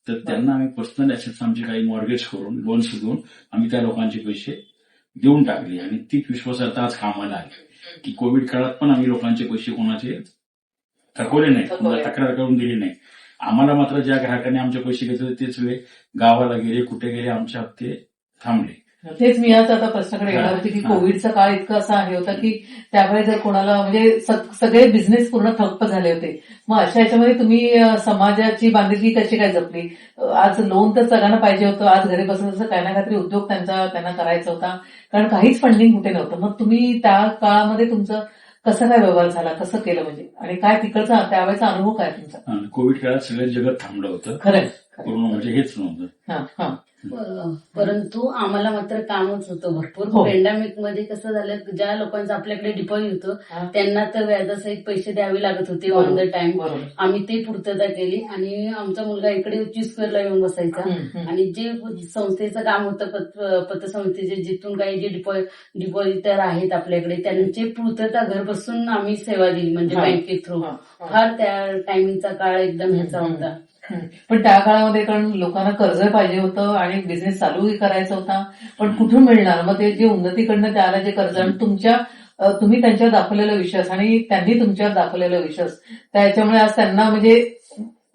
तर त्यांना आम्ही पर्सनल ऍसेट्स आमचे काही मॉर्गेज करून लोन्स घेऊन आम्ही त्या लोकांचे पैसे देऊन टाकले. आणि तीच विश्वासार्हता आज कामाला आली की कोविड काळात पण आम्ही लोकांचे पैसे कोणाचे थकवले नाही, कोणाला तक्रार करून दिली नाही. आम्हाला मात्र ज्या ग्राहकांनी आमचे पैसे घेतले तेच वेळ गावाला गेले, कुठे गेले, आमचे हप्ते थांबले. तेच मी आज आता प्रश्नाकडे येणार होती की कोविडचा काळ इतका असा हे होता की त्यामुळे जर कोणाला म्हणजे सगळे बिझनेस पूर्ण ठप्प झाले होते. मग अशा याच्यामध्ये तुम्ही समाजाची बांधिलकी कशी काय जपली? आज लोन तर सगळ्यांना पाहिजे होतं. आज घरी बसून काही ना काहीतरी उद्योग त्यांना करायचा होता, कारण काहीच फंडिंग कुठे नव्हतं. मग तुम्ही त्या काळामध्ये तुमचं कसं काय व्यवहार झाला, कसं केलं म्हणजे, आणि काय तिकडचा त्यावेळेचा अनुभव काय तुमचा? कोविड काळात सगळं जगत थांबलं होतं. खरंय. पूर्ण म्हणजे हेच नव्हतं. परंतु आम्हाला मात्र कामच होतं भरपूर. हो. पॅन्डेमिक मध्ये कसं झालं, ज्या लोकांचं आपल्याकडे डिपॉझिट होतं त्यांना तर व्याजासहित पैसे द्यावे लागत होते ऑन द टाइम. बरोबर. आम्ही ते पूर्तता केली आणि आमचा मुलगा इकडे चिस्करला येऊन बसायचा आणि जे संस्थेचं काम होतं पतसंस्थेचे जिथून काही जे डिपॉझिटर आहेत आपल्याकडे त्यांची पूर्तता घर बसून आम्ही सेवा दिली म्हणजे बँके थ्रू. फार त्या टायमिंगचा काळ एकदम ह्याचा होता. पण त्या काळामध्ये कारण लोकांना कर्ज पाहिजे होतं आणि बिझनेस चालूही करायचा होता, पण कुठून मिळणार? मग ते जे उन्नतीकडनं त्याला जे कर्ज आणि तुम्ही त्यांच्यावर दाखवलेला विश्वास आणि त्यांनी तुमच्यावर दाखवलेला विश्वास, त्याच्यामुळे आज त्यांना म्हणजे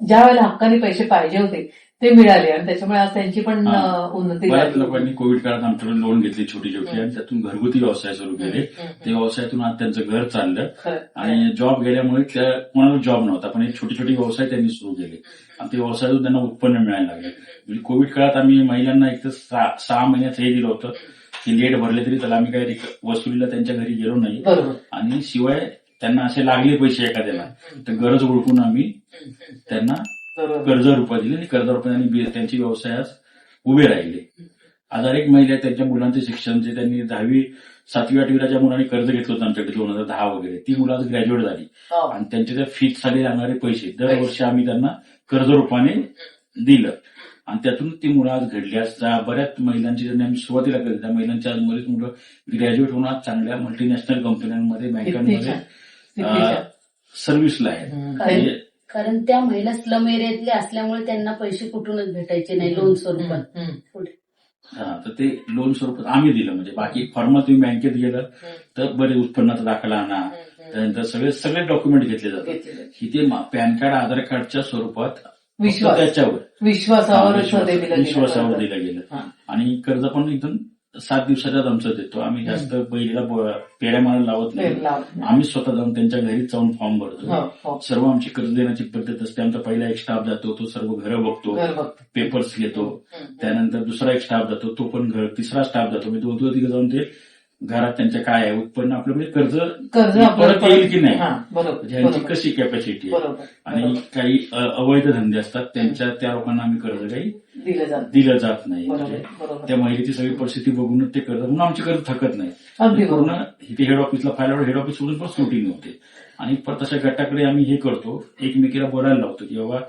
ज्या वेळेला हक्काने पैसे पाहिजे होते ते मिळाले आणि त्याच्यामुळे आज त्यांची पण उन्नती बऱ्याच झाली. लोकांनी कोविड काळात आमच्याकडून लोन घेतली छोटी छोटी आणि त्यातून घरगुती व्यवसाय सुरू केले. ते व्यवसायातून आज त्यांचं घर चाललं. आणि जॉब गेल्यामुळे कोणाला जॉब नव्हता, पण एक छोटे छोटे व्यवसाय त्यांनी सुरू केले आणि ते व्यवसायातून त्यांना उत्पन्न मिळायला लागले. म्हणजे कोविड काळात आम्ही महिलांना एक तर 6 महिन्यात हे दिलं होतं की लेट भरले तरी त्याला आम्ही काही वसुलीला त्यांच्या घरी गेलो नाही. आणि शिवाय त्यांना असे लागले पैसे एखाद्याला तर गरज ओळखून आम्ही त्यांना कर्ज रुपये दिले आणि कर्ज रुपयांनी त्यांचे व्यवसाय आज उभे राहिले. आज एक महिला त्यांच्या मुलांचे शिक्षण जे त्यांनी 10वी 7वी 8वीला ज्या मुलांनी कर्ज घेतलं होतं आमच्याकडे 2010 वगैरे, ती मुलं आज ग्रॅज्युएट झाली आणि त्यांच्या त्या फीसाठी लागणारे पैसे दरवर्षी आम्ही त्यांना कर्ज रूपाने दिलं आणि त्यातून ती मुलं आज घडली. आज बऱ्याच महिलांची ज्यांनी आम्ही सुरुवातीला केली त्या महिलांची आज बरीच मुलं ग्रॅज्युएट होऊन आज चांगल्या मल्टीनॅशनल कंपन्यांमध्ये बँकांमध्ये सर्व्हिसला आहेत. कारण त्या महिला स्लम एरियातल्या असल्यामुळे त्यांना पैसे कुठूनच भेटायचे नाही लोन स्वरूपात. तर ते लोन स्वरूपात आम्ही दिलं. म्हणजे बाकी फॉर्मात तुम्ही बँकेत गेलं तर बरे उत्पन्नाचा दाखला आणा, त्यानंतर सगळे डॉक्युमेंट घेतले जातात. इथे पॅन कार्ड आधार कार्डच्या स्वरूपात त्याच्यावर विश्वासावर दिलं गेलं. आणि कर्ज पण एकदम 7 दिवसाच्याच आमचं देतो. आम्ही जास्त पहिलीला पेड्या मारायला लावत नाही. आम्ही स्वतः जाऊन त्यांच्या घरी जाऊन फॉर्म भरतो. सर्व आमची कर्ज देण्याची पद्धत असते. आमचा पहिला एक स्टाफ जातो, तो सर्व घरं बघतो, पेपर्स घेतो. त्यानंतर दुसरा एक स्टाफ जातो, तो पण तिसरा स्टाफ जातो. मी 2-3 जाऊन ते घरात त्यांच्या काय आहे उत्पन्न आपलं म्हणजे कर्ज परत येईल की नाही, ह्यांची कशी कॅपॅसिटी आहे. आणि काही अवैध धंदे असतात त्या लोकांना आम्ही कर्ज काही दिलं जात नाही. म्हणजे त्या महिलेची सगळी परिस्थिती बघूनच ते कर्ज म्हणून आमचे कर्ज थकत नाही. पूर्ण इथे हेड ऑफिसला फाईल हेड ऑफिस सोडून पण स्क्रुटिनी होते. आणि परत अशा गटाकडे आम्ही हे करतो, एकमेकीला बोलायला लावतो की बाबा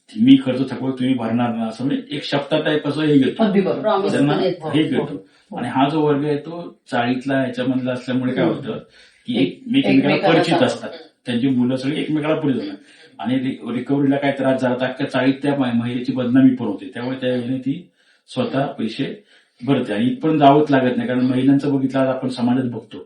मी कर्ज थकवलं तुम्ही भरणार ना, असं म्हणजे एक शब्दा टाईप असं हे घेतो त्यांना हे घेतो. आणि हा जो वर्ग आहे तो 40ला ह्याच्यामधला असल्यामुळे काय होतं की एकमेकांना परिचित असतात, त्यांची मुलं सगळी एकमेकाला परिचित असतात. आणि रिकव्हरीला काय त्रास झाला तर 40 त्या महिलेची बदनामी पण होते. त्यामुळे त्यावेळी ती स्वतः पैसे भरते आणि इथपर्यंत जावंच लागत नाही. कारण महिलांचं बघितलं आज आपण समाजात बघतो,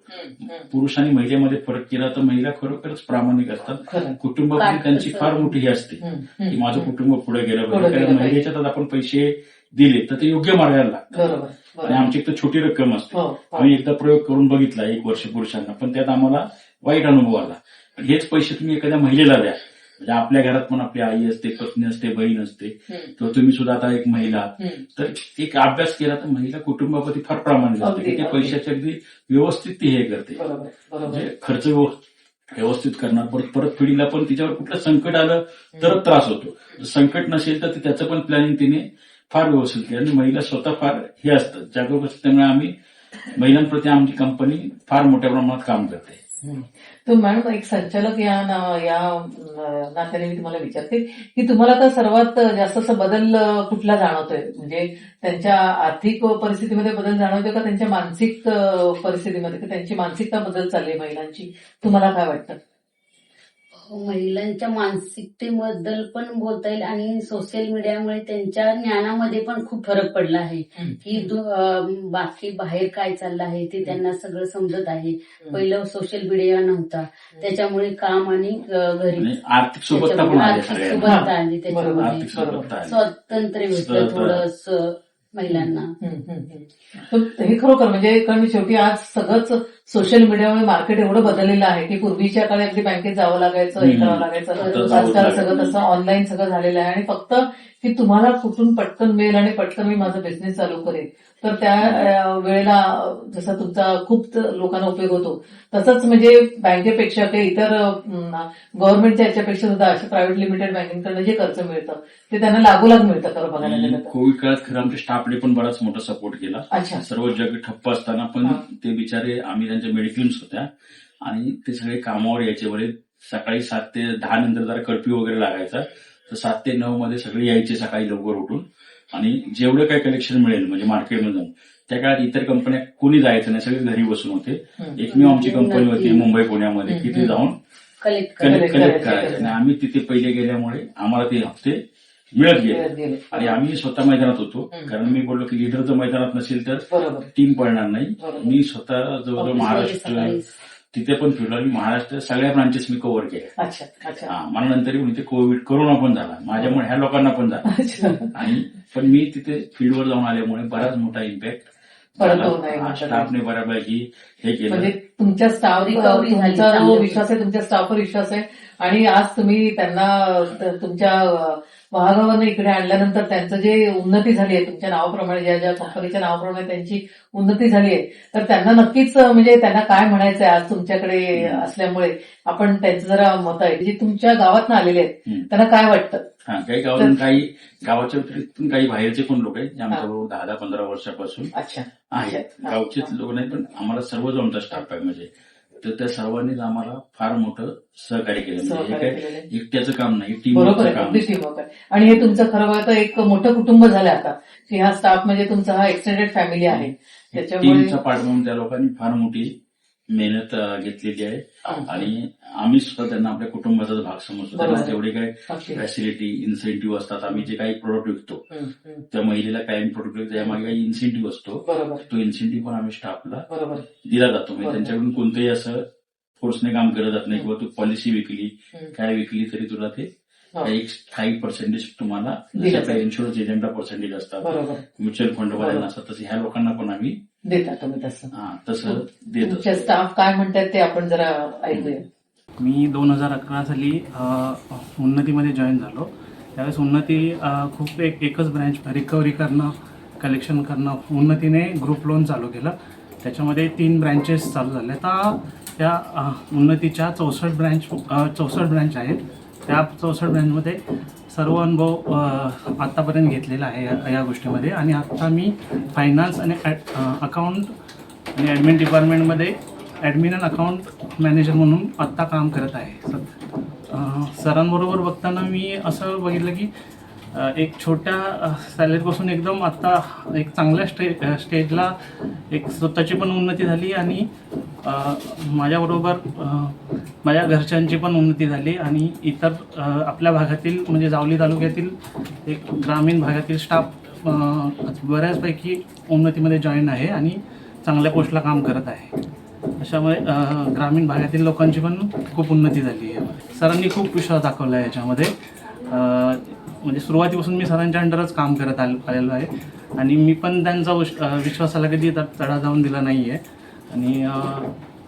पुरुष आणि महिलेमध्ये फरक केला तर महिला खरोखरच प्रामाणिक असतात. कुटुंबामध्ये त्यांची फार मोठी ही असते की माझं कुटुंब पुढे गेलं पाहिजे. कारण महिलेच्या आपण पैसे दिले तर ते योग्य मार्गाला लागतात. आणि आमची एक तर छोटी रक्कम असते. आम्ही एकदा प्रयोग करून बघितला 1 वर्ष पुरुषांना, पण त्यात आम्हाला वाईट अनुभव आला. हेच पैसे तुम्ही एखाद्या महिलेला द्या, म्हणजे आपल्या घरात पण आपली आई असते, पत्नी असते, बहीण असते, तर तुम्ही सुद्धा आता एक महिला, तर एक अभ्यास केला तर महिला कुटुंबाप्रती फार प्रामाणिक असते की ते पैशाचे अगदी व्यवस्थित ती हे करते, म्हणजे खर्च व्यवस्थित करणार. परत पिढीला पण तिच्यावर कुठलं संकट आलं तर त्रास होतो. संकट नसेल तर त्याचं पण प्लॅनिंग तिने फार व्यवस्थित केलं. आणि महिला स्वतः फार हे असतात जागरूक असतात. त्यामुळे आम्ही महिलांप्रती आमची कंपनी फार मोठ्या प्रमाणात काम करते. तर मॅडम एक संचालक या नात्याने मी तुम्हाला विचारते की तुम्हाला आता सर्वात जास्त असं बदल कुठला जाणवतोय, म्हणजे त्यांच्या आर्थिक परिस्थितीमध्ये बदल जाणवतोय का त्यांच्या मानसिक परिस्थितीमध्ये, की त्यांची मानसिकता बदल चालली आहे महिलांची, तुम्हाला काय वाटतं? महिलांच्या मानसिकतेबद्दल पण बोलता येईल आणि सोशल मीडियामुळे त्यांच्या ज्ञानामध्ये पण खूप फरक पडला आहे की बाकी बाहेर काय चाललं आहे ते त्यांना सगळं समजत आहे. पहिलं सोशल मीडिया नव्हता, त्याच्यामुळे काम आणि घरी आणि आर्थिक सुबत्ता पण आली आर्थिक सगळ्यांना. सुबत्ता आली, त्याच्यामध्ये आर्थिक सुबत्ता आली. स्वातंत्र्य भेटलं थोडस महिलांना. तर हे खरोखर म्हणजे कारण शेवटी आज सगळंच सोशल मीडियामुळे मार्केट एवढं बदललेलं आहे की पूर्वीच्या काळी अगदी बँकेत जावं लागायचं, हे करावं लागायचं. आजकाल सगळं तसं ऑनलाईन सगळं झालेलं आहे आणि फक्त की तुम्हाला कुठून पटकन मिळेल आणि पटकन मी माझा बिझनेस चालू करेन, तर त्या वेळेला जसा तुमचा खूप लोकांना उपयोग होतो तसंच म्हणजे बँकेपेक्षा काही इतर गव्हर्नमेंटच्या याच्यापेक्षा सुद्धा अशा प्रायव्हेट लिमिटेड बँकेकडनं जे कर्ज मिळतं ते त्यांना लागोलाग मिळतं खरं बघायला गेलं तर. कोविड काळात खरं आमच्या स्टाफने पण बराच मोठा सपोर्ट केला. अच्छा. सर्व जग ठप्प असताना पण ते बिचारे, आम्ही त्यांच्या मेडिक्लेम्स होत्या आणि ते सगळे कामावर यायचे. बरे सकाळी 7 ते 10 नंतर जरा कर्फ्यू वगैरे लागायचा, तर 7 ते 9 मध्ये सगळे यायचे सकाळी लवकर उठून आणि जेवढं काही कलेक्शन मिळेल म्हणजे मार्केटमध्ये जाऊन. त्या काळात इतर कंपन्या कोणी जायचं नाही, सगळे घरी बसून होते. एकमेव आमची कंपनी होती मुंबई पुण्यामध्ये की ते जाऊन कलेक्ट कलेक्ट करायचे आणि आम्ही तिथे पहिले गेल्यामुळे आम्हाला ते हप्ते मिळत गेले आणि आम्ही स्वतः मैदानात होतो. कारण मी बोललो की लिडर जर मैदानात नसेल तर टीम पळणार नाही. मी स्वतः जवळजवळ महाराष्ट्र तिथे पण फिरलो आणि महाराष्ट्र सगळ्या ब्रांचेस मी कव्हर केल्या. मला नंतर येऊन इथे कोरोना पण झाला, माझ्यामुळे ह्या लोकांना पण झाला आणि पण मी तिथे फील्डवर जाऊन आल्यामुळे बराच मोठा इम्पॅक्ट स्टाफने बऱ्यापैकी हे केलं. म्हणजे तुमच्या स्टाफवर तुमचा जो विश्वास आहे, तुमच्या स्टाफवर विश्वास आहे आणि आज तुम्ही त्यांना तुमच्या महागावानं इकडे आणल्यानंतर त्यांचं जे उन्नती झाली आहे तुमच्या नावाप्रमाणे, ज्या ज्या कंपनीच्या नावाप्रमाणे त्यांची उन्नती झाली आहे, तर त्यांना नक्कीच म्हणजे त्यांना काय म्हणायचंय आज तुमच्याकडे असल्यामुळे आपण त्यांचं जरा मत आहे जे तुमच्या गावातनं आलेले आहेत त्यांना काय वाटतं? काही गावातून, काही गावाच्या व्यतिरिक्त काही बाहेरचे पण लोक आहेत जे आमच्याबरोबर 10-15 वर्षापासून आहेत. गावचेच लोक नाही पण आम्हाला सर्व जो आमचा स्टाफ आहे म्हणजे तर त्या सर्वांनीच आम्हाला फार मोठं सहकार्य केलं. म्हणजे हे काय एकट्याचं काम नाही, टीमवर्कचं काम. टीमवर्क आहे आणि हे तुमचं खरं बघा तर एक मोठं कुटुंब झालं आता की हा स्टाफ म्हणजे तुमचा हा एक्सटेंडेड फॅमिली आहे. त्याच्यामुळे टीमचा पार्ट म्हणून त्या लोकांनी फार मोठी मेहनत घेतलेली आहे आणि आम्ही सुद्धा त्यांना आपल्या कुटुंबाचा भाग समजतो. त्यांना जेवढे काही फॅसिलिटी इन्सेंटिव्ह असतात, आम्ही जे काही प्रोडक्ट विकतो त्या महिलेला काही प्रोडक्ट विकतो त्यामागे काही इन्सेंटिव्ह असतो, तो इन्सेंटिव्ह पण आम्ही स्टाफला दिला जातो. म्हणजे त्यांच्याकडून कोणतंही असं फोर्सने काम केलं जात नाही किंवा तू पॉलिसी विकली काय विकली तरी तुला ते एक स्थायी पर्सेंटेज तुम्हाला, जसे आपल्या इन्शुरन्स एजंटला पर्सेंटेज असतात, म्युच्युअल फंडवाल्यांना असतात, तसे ह्या लोकांना पण आम्ही देता. तुम्ही तसं देतो. तुमच्या स्टाफ काय म्हणतात ते आपण जरा ऐकूया. मी 2011 साली उन्नतीमध्ये जॉईन झालो. त्यावेळेस उन्नती खूप एकच ब्रँच रिकव्हरी करणं, कलेक्शन करणं, उन्नतीने ग्रुप लोन चालू केलं. त्याच्यामध्ये 3 ब्रँचेस चालू झाले. आता त्या उन्नतीच्या 64 ब्रँच आहेत. त्या 64 ब्रँचमध्ये सर्व अनुभव आत्तापर्यंत घेतलेला आहे या गोष्टीमध्ये आणि आत्ता मी फायनान्स आणि अकाउंट आणि ॲडमिन डिपार्टमेंटमध्ये ॲडमिन अँड अकाउंट मॅनेजर म्हणून आत्ता काम करत आहे. सरांबरोबर बघताना मी असं बघितलं की एक छोट्या सॅलरीपासून एकदम आत्ता एक चांगल्या स्टेजला एक स्वतःची पण उन्नती झाली आणि माझ्याबरोबर माझ्या घरच्यांची पण उन्नती झाली आणि इतर आपल्या भागातील म्हणजे जावली तालुक्यातील एक ग्रामीण भागातील स्टाफ बऱ्याचपैकी उन्नतीमध्ये जॉईन आहे आणि चांगल्या पोस्टला काम करत आहे. अशामुळे ग्रामीण भागातील लोकांची पण खूप उन्नती झाली आहे. सरांनी खूप विश्वास दाखवला आहे याच्यामध्ये. म्हणजे सुरुवातीपासून मी सरांच्या अंडरच काम करत आलेलो आहे आणि मी पण त्यांचा विश्वासाला कधी तडा जाऊन दिला नाही आहे आणि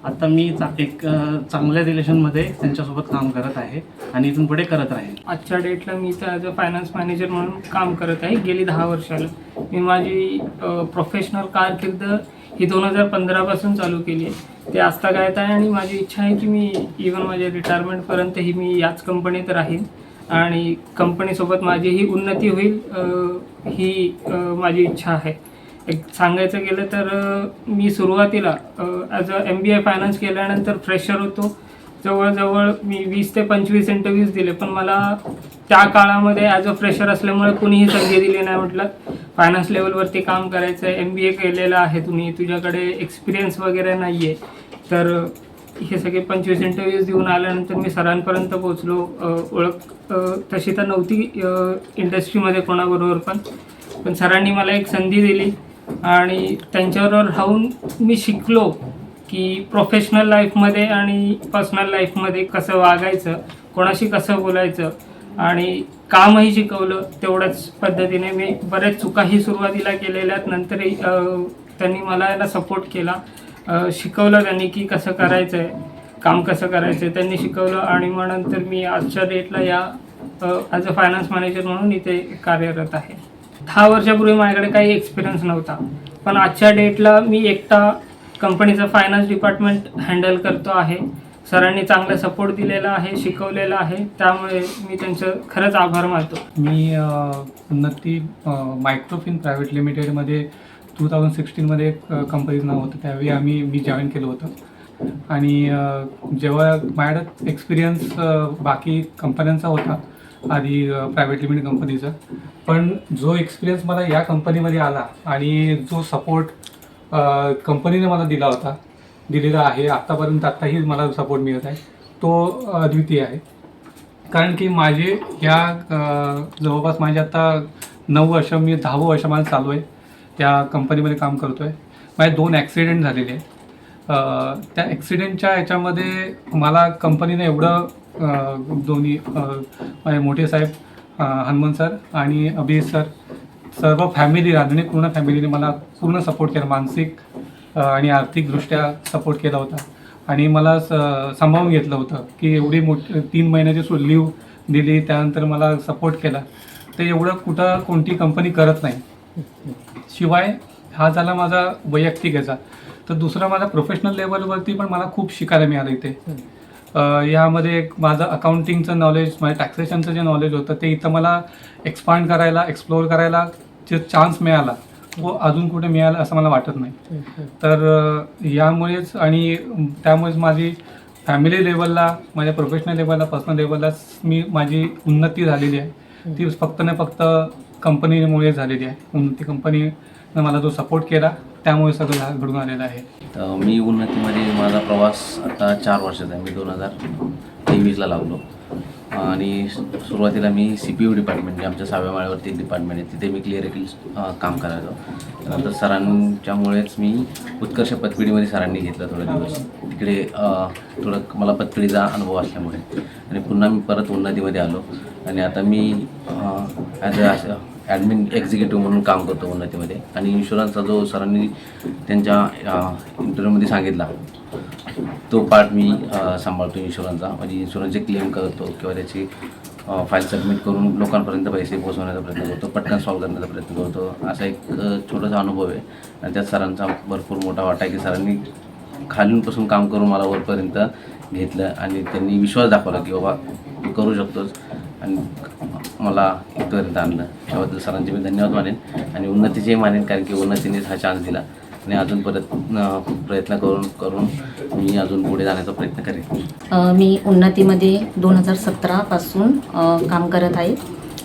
आता मी एक चांगल्या रिलेशनमध्ये त्यांच्यासोबत काम करत आहे आणि इथून पुढे करत राहील. आजच्या डेटला मी ॲज अ फायनान्स मॅनेजर म्हणून काम करत आहे गेली 10 वर्षाला. मी माझी प्रोफेशनल कारकीर्द ही 2015 पासून चालू केली आहे. ते आजतागायत आहे आणि माझी इच्छा आहे की मी इव्हन माझ्या रिटायरमेंटपर्यंतही मी याच कंपनीत राहीन आणि कंपनीसोबत माझी ही उन्नती होईल ही माझी इच्छा आहे. एक सांगायचं गेलं तर मी सुरुवातीला ॲज अ MBA फायनान्स केल्यानंतर फ्रेशर होतो. जवळजवळ मी 20 ते 25 इंटरव्ह्यूज दिले, पण मला त्या काळामध्ये ॲज अ फ्रेशर असल्यामुळे कुणीही संधी दिली नाही. म्हटलं फायनान्स लेवलवरती काम करायचं आहे, MBA केलेलं आहे तुम्ही, तुझ्याकडे एक्सपिरियन्स वगैरे नाही आहे. तर हे सगळे 25 इंटरव्ह्यूज देऊन आल्यानंतर मी सरांपर्यंत पोहोचलो. ओळख तशी तर नव्हती इंडस्ट्रीमध्ये कोणाबरोबर, पण सरांनी मला एक संधी दिली आणि त्यांच्याबरोबर राहून मी शिकलो की प्रोफेशनल लाईफमध्ये आणि पर्सनल लाईफमध्ये कसं वागायचं, कोणाशी कसं बोलायचं, आणि कामही शिकवलं. तेवढ्याच पद्धतीने मी बऱ्याच चुकाही सुरुवातीला केलेल्यात, नंतरही त्यांनी मला याला सपोर्ट केला. शिकवलं त्यांनी की कसं करायचं आहे, काम कसं करायचं आहे त्यांनी शिकवलं. आणि मग नंतर मी आजच्या डेटला या ॲज अ फायनान्स मॅनेजर म्हणून इथे कार्यरत आहे. 10 वर्षापूर्वी माझ्याकडे काही एक्सपिरियन्स नव्हता, पण आजच्या डेटला मी एकटा कंपनीचं फायनान्स डिपार्टमेंट हँडल करतो आहे. सरांनी चांगला सपोर्ट दिलेला आहे, शिकवलेला आहे, त्यामुळे मी त्यांचं खरंच आभार मानतो. मी उन्नती मायक्रोफिन प्रायव्हेट लिमिटेडमध्ये 2016मध्ये एक कंपनीचं नाव होतं, त्यावेळी मी जॉईन केलं होतं. आणि जेव्हा माझ्याकडे एक्सपिरियन्स बाकी कंपन्यांचा होता आधी प्रायव्हेट लिमिटेड कंपनीचा, पण जो एक्सपिरियन्स मला या कंपनीमध्ये आला आणि जो सपोर्ट कंपनीने मला दिलेला आहे आत्ताही मला सपोर्ट मिळत आहे, तो अद्वितीय आहे. कारण की माझे जवळपास माझे आता 9 वर्ष, मी 10वं वर्ष मला चालू आहे त्या कंपनीमध्ये काम करतो आहे. माझे 2 ॲक्सिडेंट झालेले आहेत. त्या ॲक्सिडेंटच्या ह्याच्यामध्ये मला कंपनीने एवढं दोन्ही माझे मोठे साहेब हनुमंत सर आणि अभिजित सर, सर्व फॅमिली रांधणे पूर्ण फॅमिलीने मला पूर्ण सपोर्ट केला, मानसिक आणि आर्थिकदृष्ट्या सपोर्ट केला होता. आणि मला सांभाळून घेतलं होतं की एवढी मोठी 3 महिन्याची लीव दिली, त्यानंतर मला सपोर्ट केला. ते एवढं कोणती कंपनी करत नाही. शिवाय हा झाला माझा वैयक्तिक याचा. तर दुसरा माझा प्रोफेशनल लेवलवरती पण मला खूप शिकायला मिळालं इथे. यामध्ये माझं अकाउंटिंगचं नॉलेज, माझं टॅक्सेशनचं जे नॉलेज होतं ते इथं मला एक्सपांड करायला, एक्सप्लोअर करायला जे चान्स मिळाला व अजून कुठे मिळाला असं मला वाटत नाही. तर यामुळेच आणि त्यामुळेच माझी फॅमिली लेवलला, माझ्या प्रोफेशनल लेवलला, पर्सनल लेवलला माझी उन्नती झालेली आहे. ती फक्त कंपनीमुळे झालेली आहे. उन्नती कंपनीनं मला जो सपोर्ट केला त्यामुळे सगळं घडून आलेलं आहे. तर मी उन्नतीमध्ये माझा प्रवास आता 4 वर्षाचा आहे. मी 2023ला लागलो आणि सुरुवातीला मी CPO डिपार्टमेंट, जे आमच्या 6व्या माळ्यावरती एक डिपार्टमेंट आहे, तिथे मी क्लिअरिकल काम करायचो. त्यानंतर सरांच्यामुळेच मी उत्कर्ष पतपिढीमध्ये सरांनी घेतलं थोडे दिवस. तिकडे थोडं मला पतपिढीचा अनुभव असल्यामुळे आणि पुन्हा मी परत उन्नतीमध्ये आलो आणि आता मी ॲज अ ॲडमिन एक्झिक्युटिव्ह म्हणून काम करतो उन्नतीमध्ये. आणि इन्शुरन्सचा जो सरांनी त्यांच्या इंटरव्ह्यूमध्ये सांगितला तो पार्ट मी सांभाळतो इन्शुरन्सचा. म्हणजे इन्शुरन्सचे क्लेम करतो किंवा त्याची फाईल सबमिट करून लोकांपर्यंत पैसे पोहोचवण्याचा प्रयत्न करतो, पटकन सॉल्व करण्याचा प्रयत्न करतो. असा एक छोटासा अनुभव आहे आणि त्यात सरांचा भरपूर मोठा वाटा आहे की सरांनी खालूनपासून काम करून मला वरपर्यंत घेतलं आणि त्यांनी विश्वास दाखवला की बाबा तू करू शकतोस आणि मला इथपर्यंत आणलं. त्याबद्दल सरांचे मी धन्यवाद मानेन आणि उन्नतीचे मानेन, कारण की उन्नतीनेच हा चान्स दिला आणि अजून परत प्रयत्न करून मी अजून पुढे जाण्याचा प्रयत्न करेन. मी उन्नतीमध्ये 2017 पासून काम करत आहे.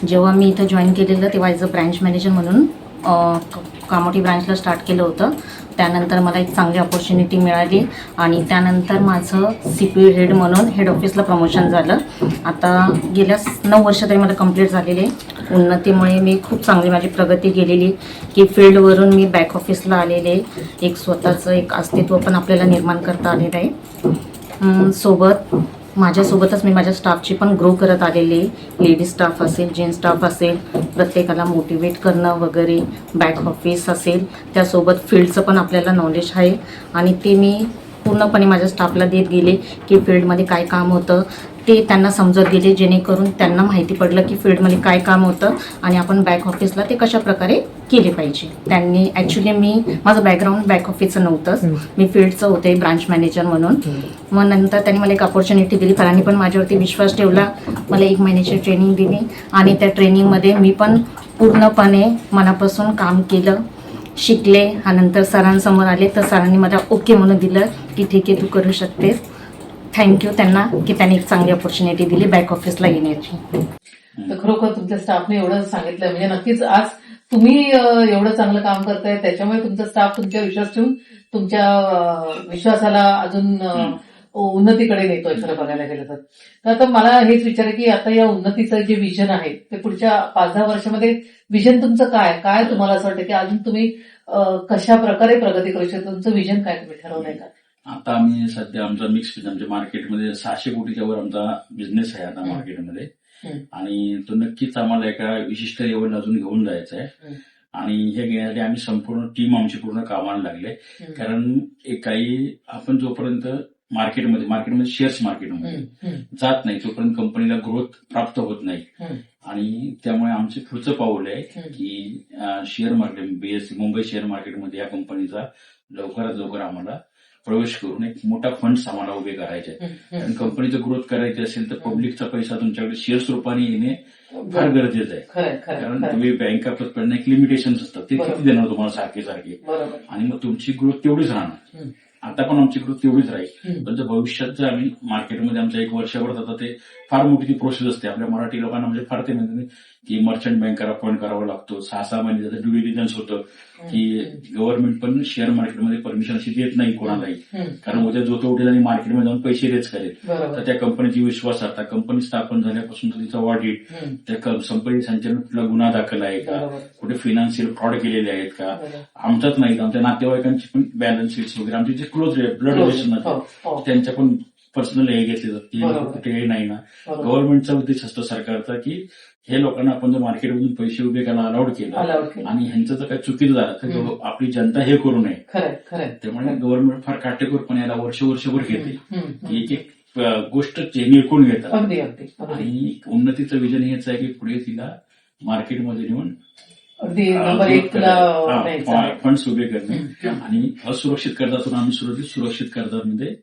जेव्हा मी इथं जॉईन केलेलं तेव्हा ॲज अ ब्रँच मॅनेजर म्हणून कामोठी ब्रांचला स्टार्ट केलं होतं. त्यानंतर मला एक चांगली अपॉर्च्युनिटी मिळाली आणि त्यानंतर माझं CPO हेड म्हणून हेड ऑफिसला प्रमोशन झालं. आता गेल्या 9 वर्ष तरी मला कंप्लीट झालेले. उन्नतीमुळे मी खूप चांगली माझी प्रगती केलेली की फील्डवरून मी बॅक ऑफिसला आलेले. एक स्वतःचं एक अस्तित्व पण आपल्याला निर्माण करता आलेलं आहे. माझ्यासोबतच मी माझ्या स्टाफची पण ग्रो करत आलेली. लेडीज स्टाफ असेल, जेंट्स स्टाफ असेल, प्रत्येकाला मोटिवेट करणं वगैरे, बॅक ऑफिस असेल, त्यासोबत फील्डचं पण आपल्याला नॉलेज आहे आणि ते मी पूर्णपणे माझ्या स्टाफला देत गेले की फील्डमध्ये काय काम होतं ते त्यांना समजत गेले, जेणेकरून त्यांना माहिती पडलं की फील्डमध्ये काय काम होतं आणि आपण बॅक ऑफिसला ते कशा प्रकारे केले पाहिजे. त्यांनी ॲक्च्युली माझं बॅकग्राऊंड बॅक ऑफिसचं नव्हतंच, मी फील्डचं होते ब्रांच मॅनेजर म्हणून. मग नंतर त्यांनी मला एक अपॉर्च्युनिटी दिली. सरांनी पण माझ्यावरती विश्वास ठेवला. मला 1 महिन्याची ट्रेनिंग दिली आणि त्या ट्रेनिंगमध्ये मी पण पूर्णपणे मनापासून काम केलं शिकले. हा नंतर सरांसमोर आले तर सरांनी मला ओके म्हणून दिलं की ठीक आहे तू करू शकतेस. थँक्यू त्यांना की त्यांनी एक चांगली ऑपॉर्च्युनिटी दिली बॅक ऑफिसला येण्याची. तर खरोखर तुमच्या स्टाफने एवढं सांगितलं म्हणजे नक्कीच आज तुम्ही एवढं चांगलं काम करताय त्याच्यामुळे तुमचा स्टाफ तुमच्या विश्वास ठेवून तुमच्या विश्वासाला अजून उन्नतीकडे नेतोय खरं बघायला गेलं तर. तर आता मला हेच विचार आहे की आता या उन्नतीचं जे विजन आहे ते पुढच्या 5-10 वर्षामध्ये विजन तुमचं काय काय तुम्हाला असं वाटतं की अजून तुम्ही कशा प्रकारे प्रगती करू शकता तुमचं विजन काय तुम्ही ठरवलंय का? आता आम्ही सध्या आमचा मिक्स आमच्या मार्केटमध्ये 600 कोटीच्या वर आमचा बिझनेस आहे आता मार्केटमध्ये आणि तो नक्कीच आम्हाला एका विशिष्ट लेवलला अजून घेऊन जायचा आहे. आणि हे घेण्यासाठी आम्ही संपूर्ण टीम आमची पूर्ण कामाला लागले. कारण काही आपण जोपर्यंत मार्केटमध्ये शेअर्स मार्केटमध्ये जात नाही तोपर्यंत कंपनीला ग्रोथ प्राप्त होत नाही. आणि त्यामुळे आमचे पुढचं पाऊल आहे की share market BSc Mumbai share मार्केटमध्ये या कंपनीचा लवकरात लवकर आम्हाला प्रवेश करून एक मोठा फंड्स आम्हाला उभे करायचे. कारण कंपनीचं ग्रोथ करायची असेल तर पब्लिकचा पैसा तुमच्याकडे शेअर्स रूपाने येणे फार गरजेचं आहे. कारण तुम्ही बँकाकडनं एक लिमिटेशन्स असतात ते किती देणार तुम्हाला सारखे आणि मग तुमची ग्रोथ तेवढीच राहणार. आता पण आमची ग्रोथ तेवढीच राहील. पण जर भविष्यात जर आम्ही मार्केटमध्ये आमच्या 1 वर्षावर जातात ते फार मोठी ती प्रोसेस असते. आपल्या मराठी लोकांना म्हणजे फार ते म्हणतात की मर्चंट बँकर अपॉइंट करावा लागतो. 6-6 महिने त्याचं ड्यू डिलिजन्स होतं की गव्हर्नमेंट पण शेअर मार्केटमध्ये परमिशन अशी देत नाही कोणालाही. कारण उद्या जो तो उठेल आणि मार्केटमध्ये जाऊन पैसे रेच करेल तर त्या कंपनीची विश्वासार्हता कंपनी स्थापन झाल्यापासून तिचं ऑडिट त्या कंपनी संचालनाला गुन्हा दाखल आहे का कुठे फायनान्शियल फ्रॉड केलेले आहेत का आमचाच नाही आमच्या नातेवाईकांची पण बॅलन्स शीट्स वगैरे आमचे जे क्लोज ब्लड रिलेशन त्यांच्या पण पर्सनल हे घेतले जातात कुठेही नाही ना. गव्हर्नमेंटचा उद्देश असतो सरकारचा की हे लोकांना आपण जर मार्केटमधून पैसे उभे करायला अलाउड केलं आणि ह्यांचं जर काही चुकीचं झालं तर आपली जनता हे करू नये. त्यामुळे गव्हर्नमेंट फार काटेकोरपणे याला वर्षभर घेते की एक एक गोष्ट निरखून घेतात. आणि उन्नतीचं विजन हेच आहे की पुढे तिला मार्केटमध्ये नेऊन फंड्स उभे करणे आणि असुरक्षित कर्जातून आम्ही सुरक्षित कर्जामध्ये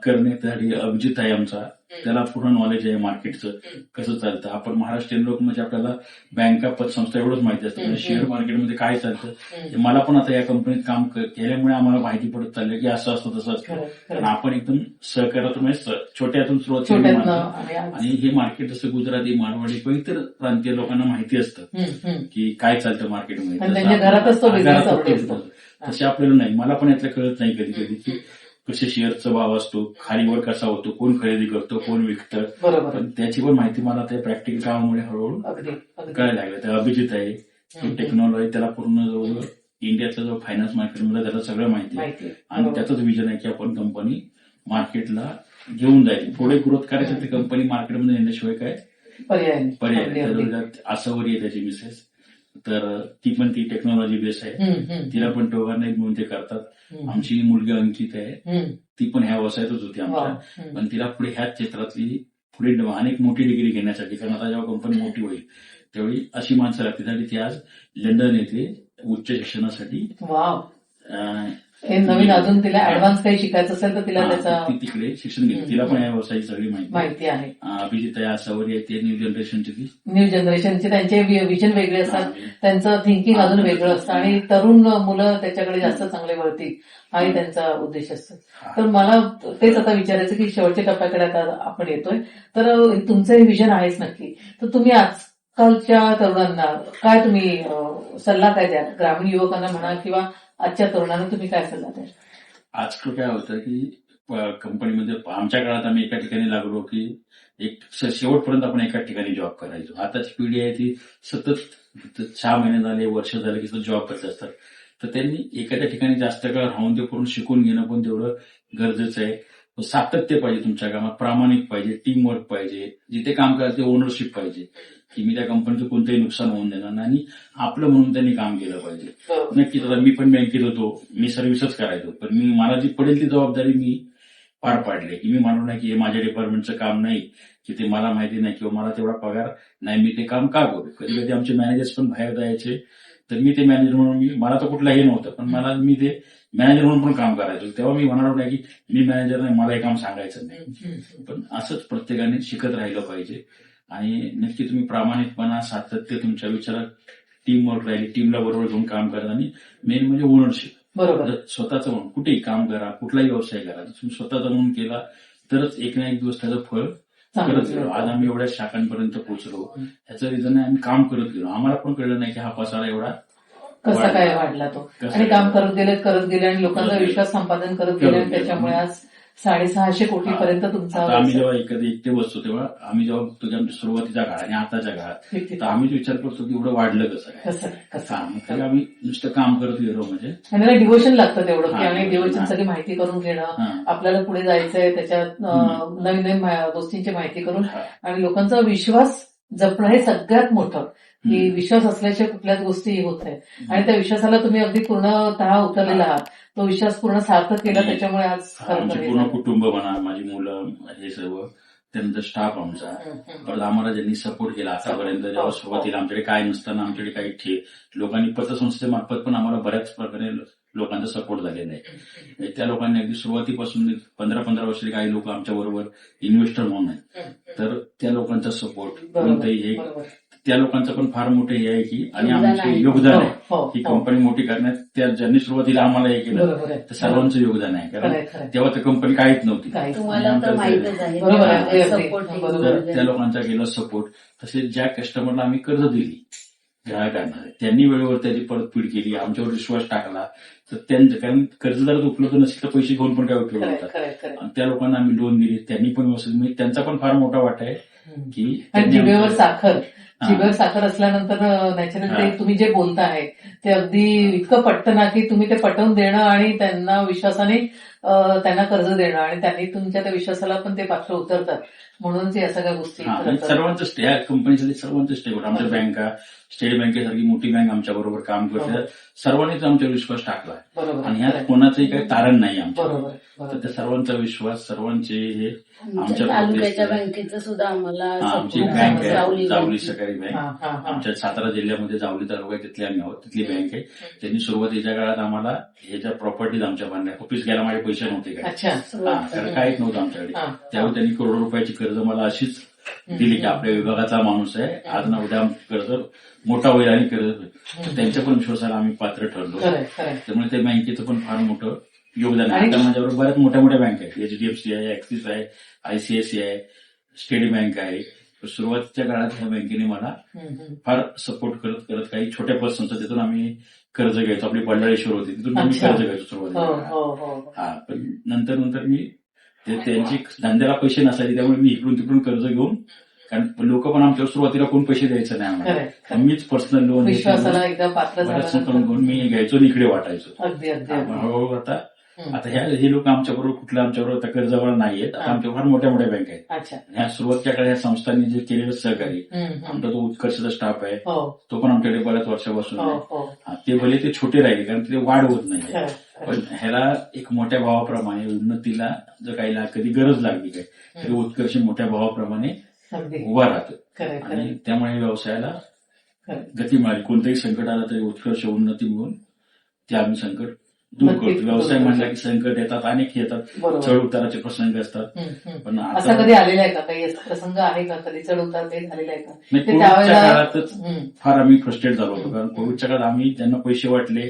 करण्यासाठी अभिजित आहे आमचा त्याला पूर्ण नॉलेज आहे मार्केटचं कसं चालतं. आपण महाराष्ट्रीयन लोक म्हणजे आपल्याला बँका पतसंस्था एवढंच माहिती असतं शेअर मार्केटमध्ये काय चालतं. मला पण आता या कंपनीत काम केल्यामुळे आम्हाला माहिती पडत चाललं की असं असतं तसं असतं. कारण आपण एकदम सहकारातून छोट्यातून सुरुवात केली आणि हे मार्केट जसं गुजराती मारवाडी किंवा इतर प्रांतीय लोकांना माहिती असतं की काय चालतं मार्केटमध्ये. तसे आपल्याला नाही मला पण यातलं कळत नाही कधी कधी की कसे शेअरचा भाव असतो खालीवर कसा होतो कोण खरेदी करतो कोण विकतं. पण त्याची पण माहिती मला त्या प्रॅक्टिकल कामामुळे हळूहळू कळायला लागलं. त्या अभिजित आहे टेक्नॉलॉजी त्याला पूर्ण जवळजवळ इंडियातलं जो फायनान्स मार्केटमध्ये त्याला सगळं माहिती आहे आणि त्याचंच विजन आहे की आपण कंपनी मार्केटला घेऊन जाईल. पुढे ग्रोथ करायचं ते कंपनी मार्केटमध्ये येण्याशिवाय काय पर्याय. आसावरी आहे त्याची मिसेस तर ती पण ती टेक्नॉलॉजी बेस आहे तिला पण दोघांना मिळून ते करतात. आमची मुलगी अंकित आहे ती पण ह्या व्यवसायातच होती आमच्या पण तिला पुढे ह्याच क्षेत्रातली पुढे अनेक मोठी डिग्री घेण्यासाठी कारण आता जेव्हा कंपनी मोठी होईल त्यावेळी अशी माणसं लागते त्यासाठी ती आज लंडन येते उच्च शिक्षणासाठी. नवीन अजून तिला ऍडव्हान्स काही शिकायचं असेल तर तिला त्याचा तिकडे शिक्षण घेते तिला पण या व्यवसायाची सगळी माहिती आहे. अभिजित आसावरी आहे ते न्यू जनरेशनचे त्यांचे विजन वेगळे असतात त्यांचं थिंकिंग अजून वेगळं असतं आणि तरुण मुलं त्याच्याकडे जास्त चांगले वळतील हाही त्यांचा उद्देश असतो. तर मला तेच आता विचारायचं की शेवटच्या टप्प्याकडे आता आपण येतोय तर तुमचं हे विजन आहेच नक्की तर तुम्ही आजकालच्या तरुणांना काय तुम्ही सल्ला काय द्याल ग्रामीण युवकांना म्हणा किंवा आजच्या तरुणांना तुम्ही काय सल्ला द्याल? आजकाल काय होतं की कंपनीमध्ये आमच्या काळात आम्ही एका ठिकाणी लागलो की एक शेवटपर्यंत आपण एका ठिकाणी जॉब करायचो. आताची पिढी आहे ती सतत 6 महिने झाले वर्ष झाले की जॉब करत असतात तर त्यांनी एखाद्या ठिकाणी जास्त काळ राहून ते करून शिकून घेणं पण तेवढं गरजेचं आहे. सातत्य पाहिजे तुमच्या कामात प्रामाणिक पाहिजे टीम वर्क पाहिजे जिथे काम करायचं ते ओनरशिप पाहिजे की मी त्या कंपनीचं कोणतंही नुकसान होऊन देणार नाही आणि आपलं म्हणून त्यांनी काम केलं पाहिजे. नक्कीच आता मी पण बँकेत होतो मी सर्व्हिसच करायचो पण मला जी पडेल ती जबाबदारी मी पार पाडली की मी म्हणू नाही की हे माझ्या डिपार्टमेंटचं काम नाही की ते मला माहिती नाही किंवा मला तेवढा पगार नाही मी ते काम का करू. कधी कधी आमचे मॅनेजर्स पण बाहेर जायचे तर मी ते मॅनेजर म्हणून मला तर कुठलं हे नव्हतं पण मी ते मॅनेजर म्हणून पण काम करायचो. तेव्हा मी म्हणालो नाही की मी मॅनेजर नाही मला हे काम सांगायचं नाही. पण असंच प्रत्येकाने शिकत राहिलं पाहिजे आणि नक्की तुम्ही प्रामाणिकपणा सातत्य तुमच्या विचारात टीम वर्क राहिली, टीमला बरोबर घेऊन काम करा आणि मेन म्हणजे ओनरशिप. बरोबर. स्वतःचं म्हणून कुठेही काम करा, कुठलाही व्यवसाय करा, तुम्ही स्वतःचा म्हणून केला तरच एक ना एक दिवस त्याचं फळ चांगलं करत गेलो. आज आम्ही एवढ्या शाखांपर्यंत पोहोचलो, ह्याचं रिझन आहे आम्ही काम करत गेलो. आम्हाला पण कळलं नाही की हा पसारा एवढा कसा काय वाढला तो, कसा आणि काय? काम करत गेले आणि लोकांचा करत विश्वास संपादन करत गेले आणि त्याच्यामुळे आज 650 कोटीपर्यंत तुमचा आता आम्ही जेव्हा एखादे एकटे बसतो तेव्हा आम्ही जेव्हा बघतो की आमच्या सुरुवातीच्या काळात आणि आताच्या काळात तर आम्हीच विचार करतो की एवढं वाढलं कसं काय. कसं मग तरी आम्ही नुसतं काम करत गेलो म्हणजे आणि त्याला डिव्होशन लागतं तेवढं की हा, आणि devotion, डिव्होशन हा. सगळी माहिती करून घेणं, हा. आपल्याला पुढे जायचंय, त्याच्यात नवीन नवीन गोष्टींची माहिती करून हा. आणि लोकांचा विश्वास जपणं हे सगळ्यात मोठं, की विश्वास असल्याशिवाय कुठल्याच गोष्टी होत नाही. आणि त्या विश्वासाला तुम्ही अगदी पूर्णतः उतरलेला आहात, तो विश्वास पूर्ण सार्थक केला, त्याच्यामुळे आज खरं आमचे तर पूर्ण हे कुटुंब म्हणा, माझी मुलं, हे सर्व, त्यानंतर स्टाफ आमचा, परत आम्हाला ज्यांनी सपोर्ट केला आतापर्यंत. जेव्हा सुरुवातीला आमच्याकडे काय नसताना आमच्याकडे काही लोकांनी पतसंस्थेमार्फत पण आम्हाला बऱ्याच प्रकारे लोकांचा सपोर्ट झालेला आहे. त्या लोकांनी अगदी सुरुवातीपासून 15-15 वर्षाचे काही लोक आमच्या बरोबर इन्व्हेस्टर म्हणून आहेत, तर त्या लोकांचा सपोर्ट कोणतंही हे बरोबर. त्या लोकांचं पण फार मोठं हे आहे की आणि योगदान आमचे आहे. योगदान आहे हो, ही हो. कंपनी मोठी करण्यात. त्या ज्यांनी सुरुवातीला आम्हाला हे केलं बरोबर आहे. तर सर्वांचं योगदान आहे, कारण खरंय, खरंय. तेव्हा तर कंपनी काहीच नव्हती. काहीच. तुम्हाला तर आमचं माहितच आहे बरोबर आहे. अगदी. सपोर्ट बरोबर. तर त्या लोकांचा केला सपोर्ट. तसेच ज्या कस्टमरला आम्ही कर्ज दिली ग्राहकांना, त्यांनी वेळेवर त्याची परतफेड केली, आमच्यावर विश्वास टाकला, तर त्यांचं, कारण कर्जदार उपलब्ध नसेल तर पैसे घेऊन पण काय उपयोग खरंय, होतात. खरंय, खरंय. आणि त्या लोकांना आम्ही लोन दिली, त्यांनी पण व्यवस्थित, म्हणजे त्यांचा पण फार मोठा वाटा आहे की आणि त्यांनी जिभेवर आमचं- साखर, हा. जिभेवर साखर असल्यानंतर नॅचरल ते हा. तुम्ही जे बोलताय ते अगदी इतकं पटतं ना, की तुम्ही ते पटवून देणं आणि त्यांना विश्वासाने त्यांना कर्ज देणं आणि त्यांनी तुमच्या त्या विश्वासाला पण ते पात्र उतरतात, म्हणूनच या सगळ्या गोष्टी हा, खरं आणि तर- सर्वांचं या कंपनीसाठी सर्वांचं स्टेबल. आमच्या बँका, स्टेट बँकेसारखी मोठी बँक आमच्या बरोबर काम करते, सर्वांनीच आमच्यावर विश्वास टाकला बरोबर आणि आहे, ह्यात खरंय. कोणाचंही काही तारण नाही आमच्या. बरोबर तर बरोबर. त्या सर्वांचा विश्वास, सर्वांचे हे आमच्या आमच्या तालुक्याच्या प्रत्येक- बँकेचं सुद्धा आम्हाला आमची support बँक आहे. आहे, जावली बँक. सहकारी बँक. हा, हा, हा. आमच्या सातारा जिल्ह्यामध्ये जावली तालुका आहे, तिथली आम्ही आहोत, तिथली बँक आहे. त्यांनी सुरुवातीच्या काळात आम्हाला हे ज्या प्रॉपर्टीज आमच्या बांधल्या, ऑफिस घ्यायला माझे पैसे नव्हते काय, अच्छा. कारण काहीच नव्हतं आमच्याकडे. हा. त्यावेळी त्यांनी करोडो रुपयाची कर्ज मला अशीच दिली की आपल्या विभागाचा माणूस आहे, आज ना उद्या कर्ज मोठा होईल आणि कर्ज होईल. तर त्यांच्या पण विश्वासाला आम्ही पात्र ठरलो. खरंय, खरंय. त्यामुळे त्या बँकेचं पण फार मोठं योगदान आहे. आणि- आता माझ्याबरोबर बऱ्याच मोठ्या मोठ्या बँक आहेत, HDFC आहे, ऍक्सिस आहे, ICICI आहे, स्टेट बँक आहे. तर सुरुवातीच्या काळात ह्या बँकेने मला फार सपोर्ट करत करत काही छोट्या पसंत तिथून आम्ही कर्ज घ्यायचो. आपली बल्लाळेश्वर होती, तिथून आम्ही अच्छा. कर्ज घ्यायचो हो सुरुवातीला. हो हो. हा, पण नंतर मी त्यांची धंद्याला पैसे नसायचे, त्यामुळे मी इकडून तिकडून कर्ज घेऊन, कारण लोक पण आमच्यावर सुरुवातीला कोण पैसे द्यायचं नाही खरंय, आम्हाला, खरंय. मीच पर्सनल लोन विश्वासाला एकदा पात्र बऱ्याच झाल्यानंतर करून मी घ्यायचो आणि इकडे वाटायचो. अगदी अगदी आपण अगदी. हळूहळू आता हम्म. हे लोक आमच्याबरोबर कुठल्या आमच्याबरोबर कर्जावर नाहीयेत. आता आमच्या फार मोठ्या मोठ्या बँक आहेत. अच्छा. ह्या सुरुवातीच्या काळात ह्या संस्थांनी जे केलेलं सहकार्य, हम्म. आमचा तो उत्कर्षचा स्टाफ आहे, हो तो पण आमच्याकडे बऱ्याच वर्षापासून हो आहे. हो. हा, ते भले ते छोटे राहिले कारण ते वाढ होत नाही, खरंय, पण खरंय. ह्याला एक मोठ्या भावाप्रमाणे उन्नतीला जर काही कधी गरज लागली काय तरी उत्कर्ष मोठ्या भावाप्रमाणे अगदी उभा राहतो. खरंय, खरंय. आणि त्यामुळे व्यवसायाला खरंय. गती मिळाली. कोणतंही संकट आलं तरी उत्कर्ष उन्नती मिळून ते आम्ही संकट दूर नक्कीच करतो. व्यवसाय दूर म्हणला की संकट येतात, अनेक येतात, बरोबर. चढ उताराचे प्रसंग असतात. पण असं आता कधी आलेलं आहे का, काही असा प्रसंग आहे का, कधी चढ उतार काही झालेला आहे का? नाही, ते कोविडच्या त्यावेळेला काळातच फार आम्ही फ्रस्ट्रेट झालो होतो, कारण कोविडच्या काळात आम्ही ज्यांना पैसे वाटले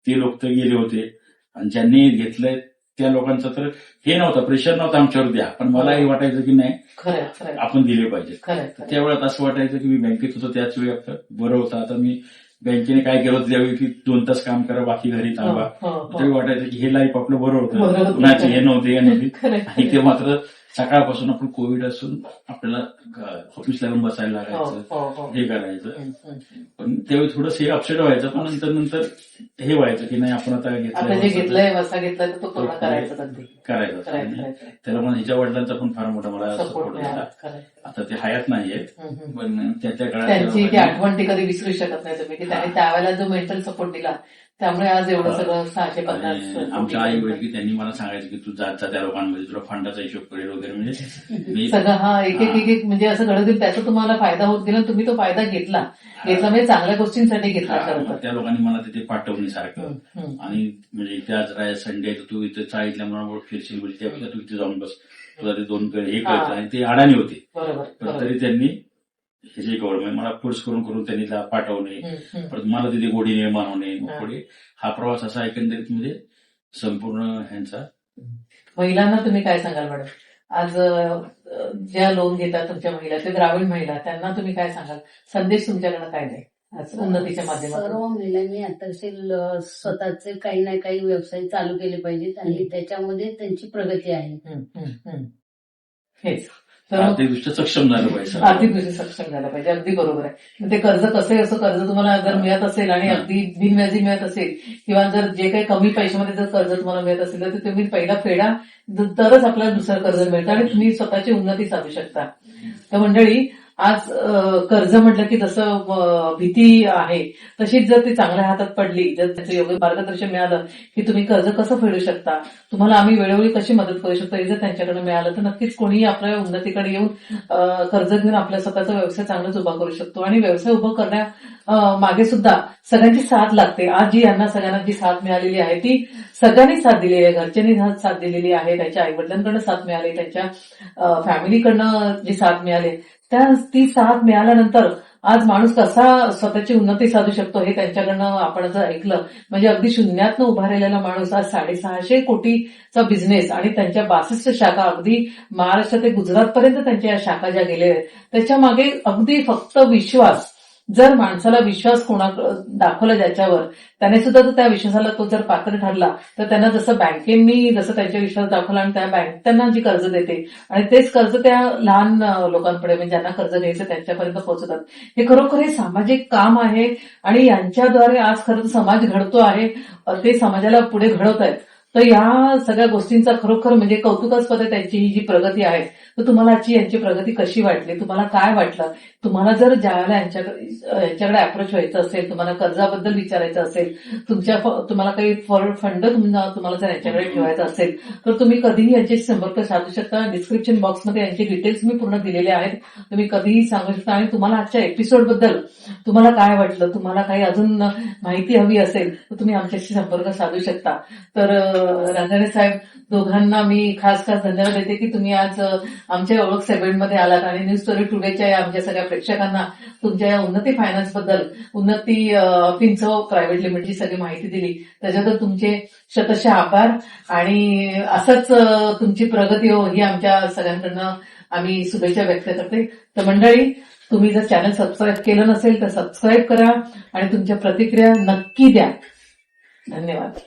ते लोक तर गेले होते आणि ज्यांनी घेतलंय त्या लोकांचं तर हे नव्हतं, प्रेशर नव्हतं आमच्यावर द्या, पण मला हे वाटायचं की नाही खरंय खरंय आपण दिले पाहिजे. खरंय तर खरंय. त्यावेळेत असं वाटायचं की मी बँकेत होतो त्याच वेळी आपलं बरं होतं. आता मी बँकेने काय केलं होतं त्यावेळी की 2 तास काम करा, बाकी घरी थांबा. हो, हो, हो. त्यावेळी वाटायचं की हे लाईफ आपलं बरं बरं होतं, होतं. कुणाचे हे नव्हते आणि खरंय, आणि ते मात्र सकाळपासून आपण कोविड असून आपल्याला ऑफिसला येऊन बसायला हो लागायचं, हो हो. हे करायचं. हम्म. पण त्यावेळी थोडंसं हे अपसेट व्हायचं, पण नंतर हे व्हायचं की नाही आपण आता आता जे घेतलंय वसा घेतलाय तर तो पूर्ण करायचा अगदी. करायचं. खरंय आणि खरंय खरंय. त्याला पण हिच्या वडिलांचा पण फार मोठा मला सपोर्ट सपोर्ट मिळाला. झाला. खरंय. आता ते हयात नाहीयेत, पण त्या काळात त्यांची ती तेव्हा आठवण ती कधी विसरू शकत नाही तुम्ही, की त्यांनी त्यावेळेला जो मेंटल सपोर्ट दिला त्यामुळे आज एवढं सगळं 650 आणि आमच्या आई वडील त्यांनी मला सांगायचं की तू जात जा त्या लोकांमध्ये, तुला फंडाचा हिशोब करेल वगैरे. म्हणजे मी सगळं हा एक एक म्हणजे असं घडत गेलं, त्याचा तुम्हाला फायदा होत गेला, तुम्ही तो फायदा घेतला म्हणजे चांगल्या गोष्टींसाठी घेतला खरं मग तर. त्या लोकांनी मला तिथे पाठवणे सारखं. हम्म. आणि म्हणजे इथे आज राय संडे तू इथे चाळीतल्या म्हणून फिरशील म्हणजे त्यापेक्षा तू इथे जाऊन बस, तुला ते 2 हे कळतं. आणि ते अडाणी होते, बरोबर पण बरोबर. तरी त्यांनी हे जे गव्हर्नमेंट मला फोर्स करून करून त्यांनी त्याला पाठवणे, परत मला तिथे गोडी निर्माण होणे, मग पुढे हा प्रवास असा एकंदरीत म्हणजे संपूर्ण ह्यांचा. महिलांना तुम्ही काय सांगाल मॅडम? आज ज्या लोन घेतात तुमच्या महिला, ते ग्रामीण महिला, त्यांना तुम्ही काय सांगाल? संदेश तुमच्याकडे काय नाही आज उन्नतीच्या माध्यमातून? सर्व महिलांनी आता स्वतःचे काही ना काही व्यवसाय चालू केले पाहिजेत आणि त्याच्यामध्ये त्यांची प्रगती आहे. हेच तर आर्थिकदृष्ट्या सक्षम झालं पाहिजे. आर्थिकदृष्ट्या सक्षम झालं पाहिजे. अगदी बरोबर आहे. ते कर्ज कसं असं कर्ज तुम्हाला जर मिळत असेल आणि अगदी बिनव्याजी मिळत असेल किंवा जर जे काही कमी पैशामध्ये जर कर्ज तुम्हाला मिळत असेल तर ते तुम्ही पहिला फेडा, तरच आपल्याला दुसरं कर्ज मिळतं आणि तुम्ही स्वतःची उन्नती साधू शकता. तर मंडळी, आज कर्ज म्हटलं की जसं भीती आहे तशीच जर ती चांगल्या हातात पडली, जर त्याचं योग्य मार्गदर्शन मिळालं की तुम्ही कर्ज कसं फेडू शकता, तुम्हाला आम्ही वेळोवेळी कशी मदत करू शकतो, हे जर त्यांच्याकडे मिळालं तर नक्कीच कोणीही आपल्या उन्नतीकडे येऊन कर्ज घेऊन आपल्या स्वतःचा व्यवसाय चांगलाच उभा करू शकतो. आणि व्यवसाय उभा करण्या मागे सुद्धा सगळ्यांची साथ लागते. आज जी यांना सगळ्यांना जी साथ मिळालेली आहे ती सगळ्यांनी साथ दिलेली आहे. घरच्यांनी साथ दिलेली आहे, त्यांच्या आईवडिलांकडनं साथ मिळाली, त्यांच्या फॅमिलीकडनं जी साथ मिळाली, ती साथ मिळाल्यानंतर आज माणूस कसा स्वतःची उन्नती साधू शकतो हे त्यांच्याकडनं आपण जर ऐकलं, म्हणजे अगदी शून्यातनं उभा राहिलेला माणूस आज 650 कोटीचा बिझनेस आणि त्यांच्या 62 शाखा, अगदी महाराष्ट्र ते गुजरातपर्यंत त्यांच्या या शाखा ज्या गेलेल्या आहेत, त्याच्या मागे अगदी फक्त विश्वास. जर माणसाला विश्वास दाखवला ज्याच्यावर, त्याने सुद्धा त्या विश्वासाला तो जर पात्र ठरला तर त्यांना जसं बँकेंनी जसं त्यांच्या विश्वास दाखवला आणि त्या बँक त्यांना जी कर्ज देते आणि तेच कर्ज त्या लहान लोकांकडे, म्हणजे ज्यांना कर्ज घ्यायचं त्यांच्यापर्यंत पोहोचतात. हे खरोखर हे सामाजिक काम आहे आणि यांच्याद्वारे आज खरं समाज घडतो आहे, ते समाजाला पुढे घडवत आहेत. तर या सगळ्या गोष्टींचा खरोखर म्हणजे कौतुकास्पद आहे त्यांची ही जी प्रगती आहे. तर तुम्हाला आजची यांची प्रगती कशी वाटली, तुम्हाला काय वाटलं? तुम्हाला जर ज्यावेळेला यांच्याकडे अप्रोच व्हायचं असेल, तुम्हाला कर्जाबद्दल विचारायचं असेल, तुम्हाला काही फंड तुम्हाला जर यांच्याकडे ठेवायचा असेल तर तुम्ही कधीही यांच्याशी संपर्क साधू शकता. डिस्क्रिप्शन बॉक्समध्ये यांचे डिटेल्स मी पूर्ण दिलेले आहेत, तुम्ही कधीही सांगू शकता. आणि तुम्हाला आजच्या एपिसोडबद्दल तुम्हाला काय वाटलं, तुम्हाला काही अजून माहिती हवी असेल तर तुम्ही आमच्याशी संपर्क साधू शकता. तर रांजणे साहेब, दोघांना मी खास धन्यवाद देते की तुम्ही आज आमच्या ओळख सेगमेंटमध्ये आलात आणि न्यूज स्टोरी टुडेच्या या आमच्या सगळ्या प्रेक्षकांना तुमच्या या उन्नती फायनान्स बद्दल, उन्नती फिन्सर्व प्रायव्हेट लिमिटेडची सगळी माहिती दिली, त्याच्याबद्दल तुमचे शतशः आभार. आणि असंच तुमची प्रगती हो ही आमच्या सगळ्यांकडनं आम्ही शुभेच्छा व्यक्त करते. तर मंडळी, तुम्ही जर चॅनल सबस्क्राईब केलं नसेल तर सबस्क्राईब करा आणि तुमच्या प्रतिक्रिया नक्की द्या. धन्यवाद.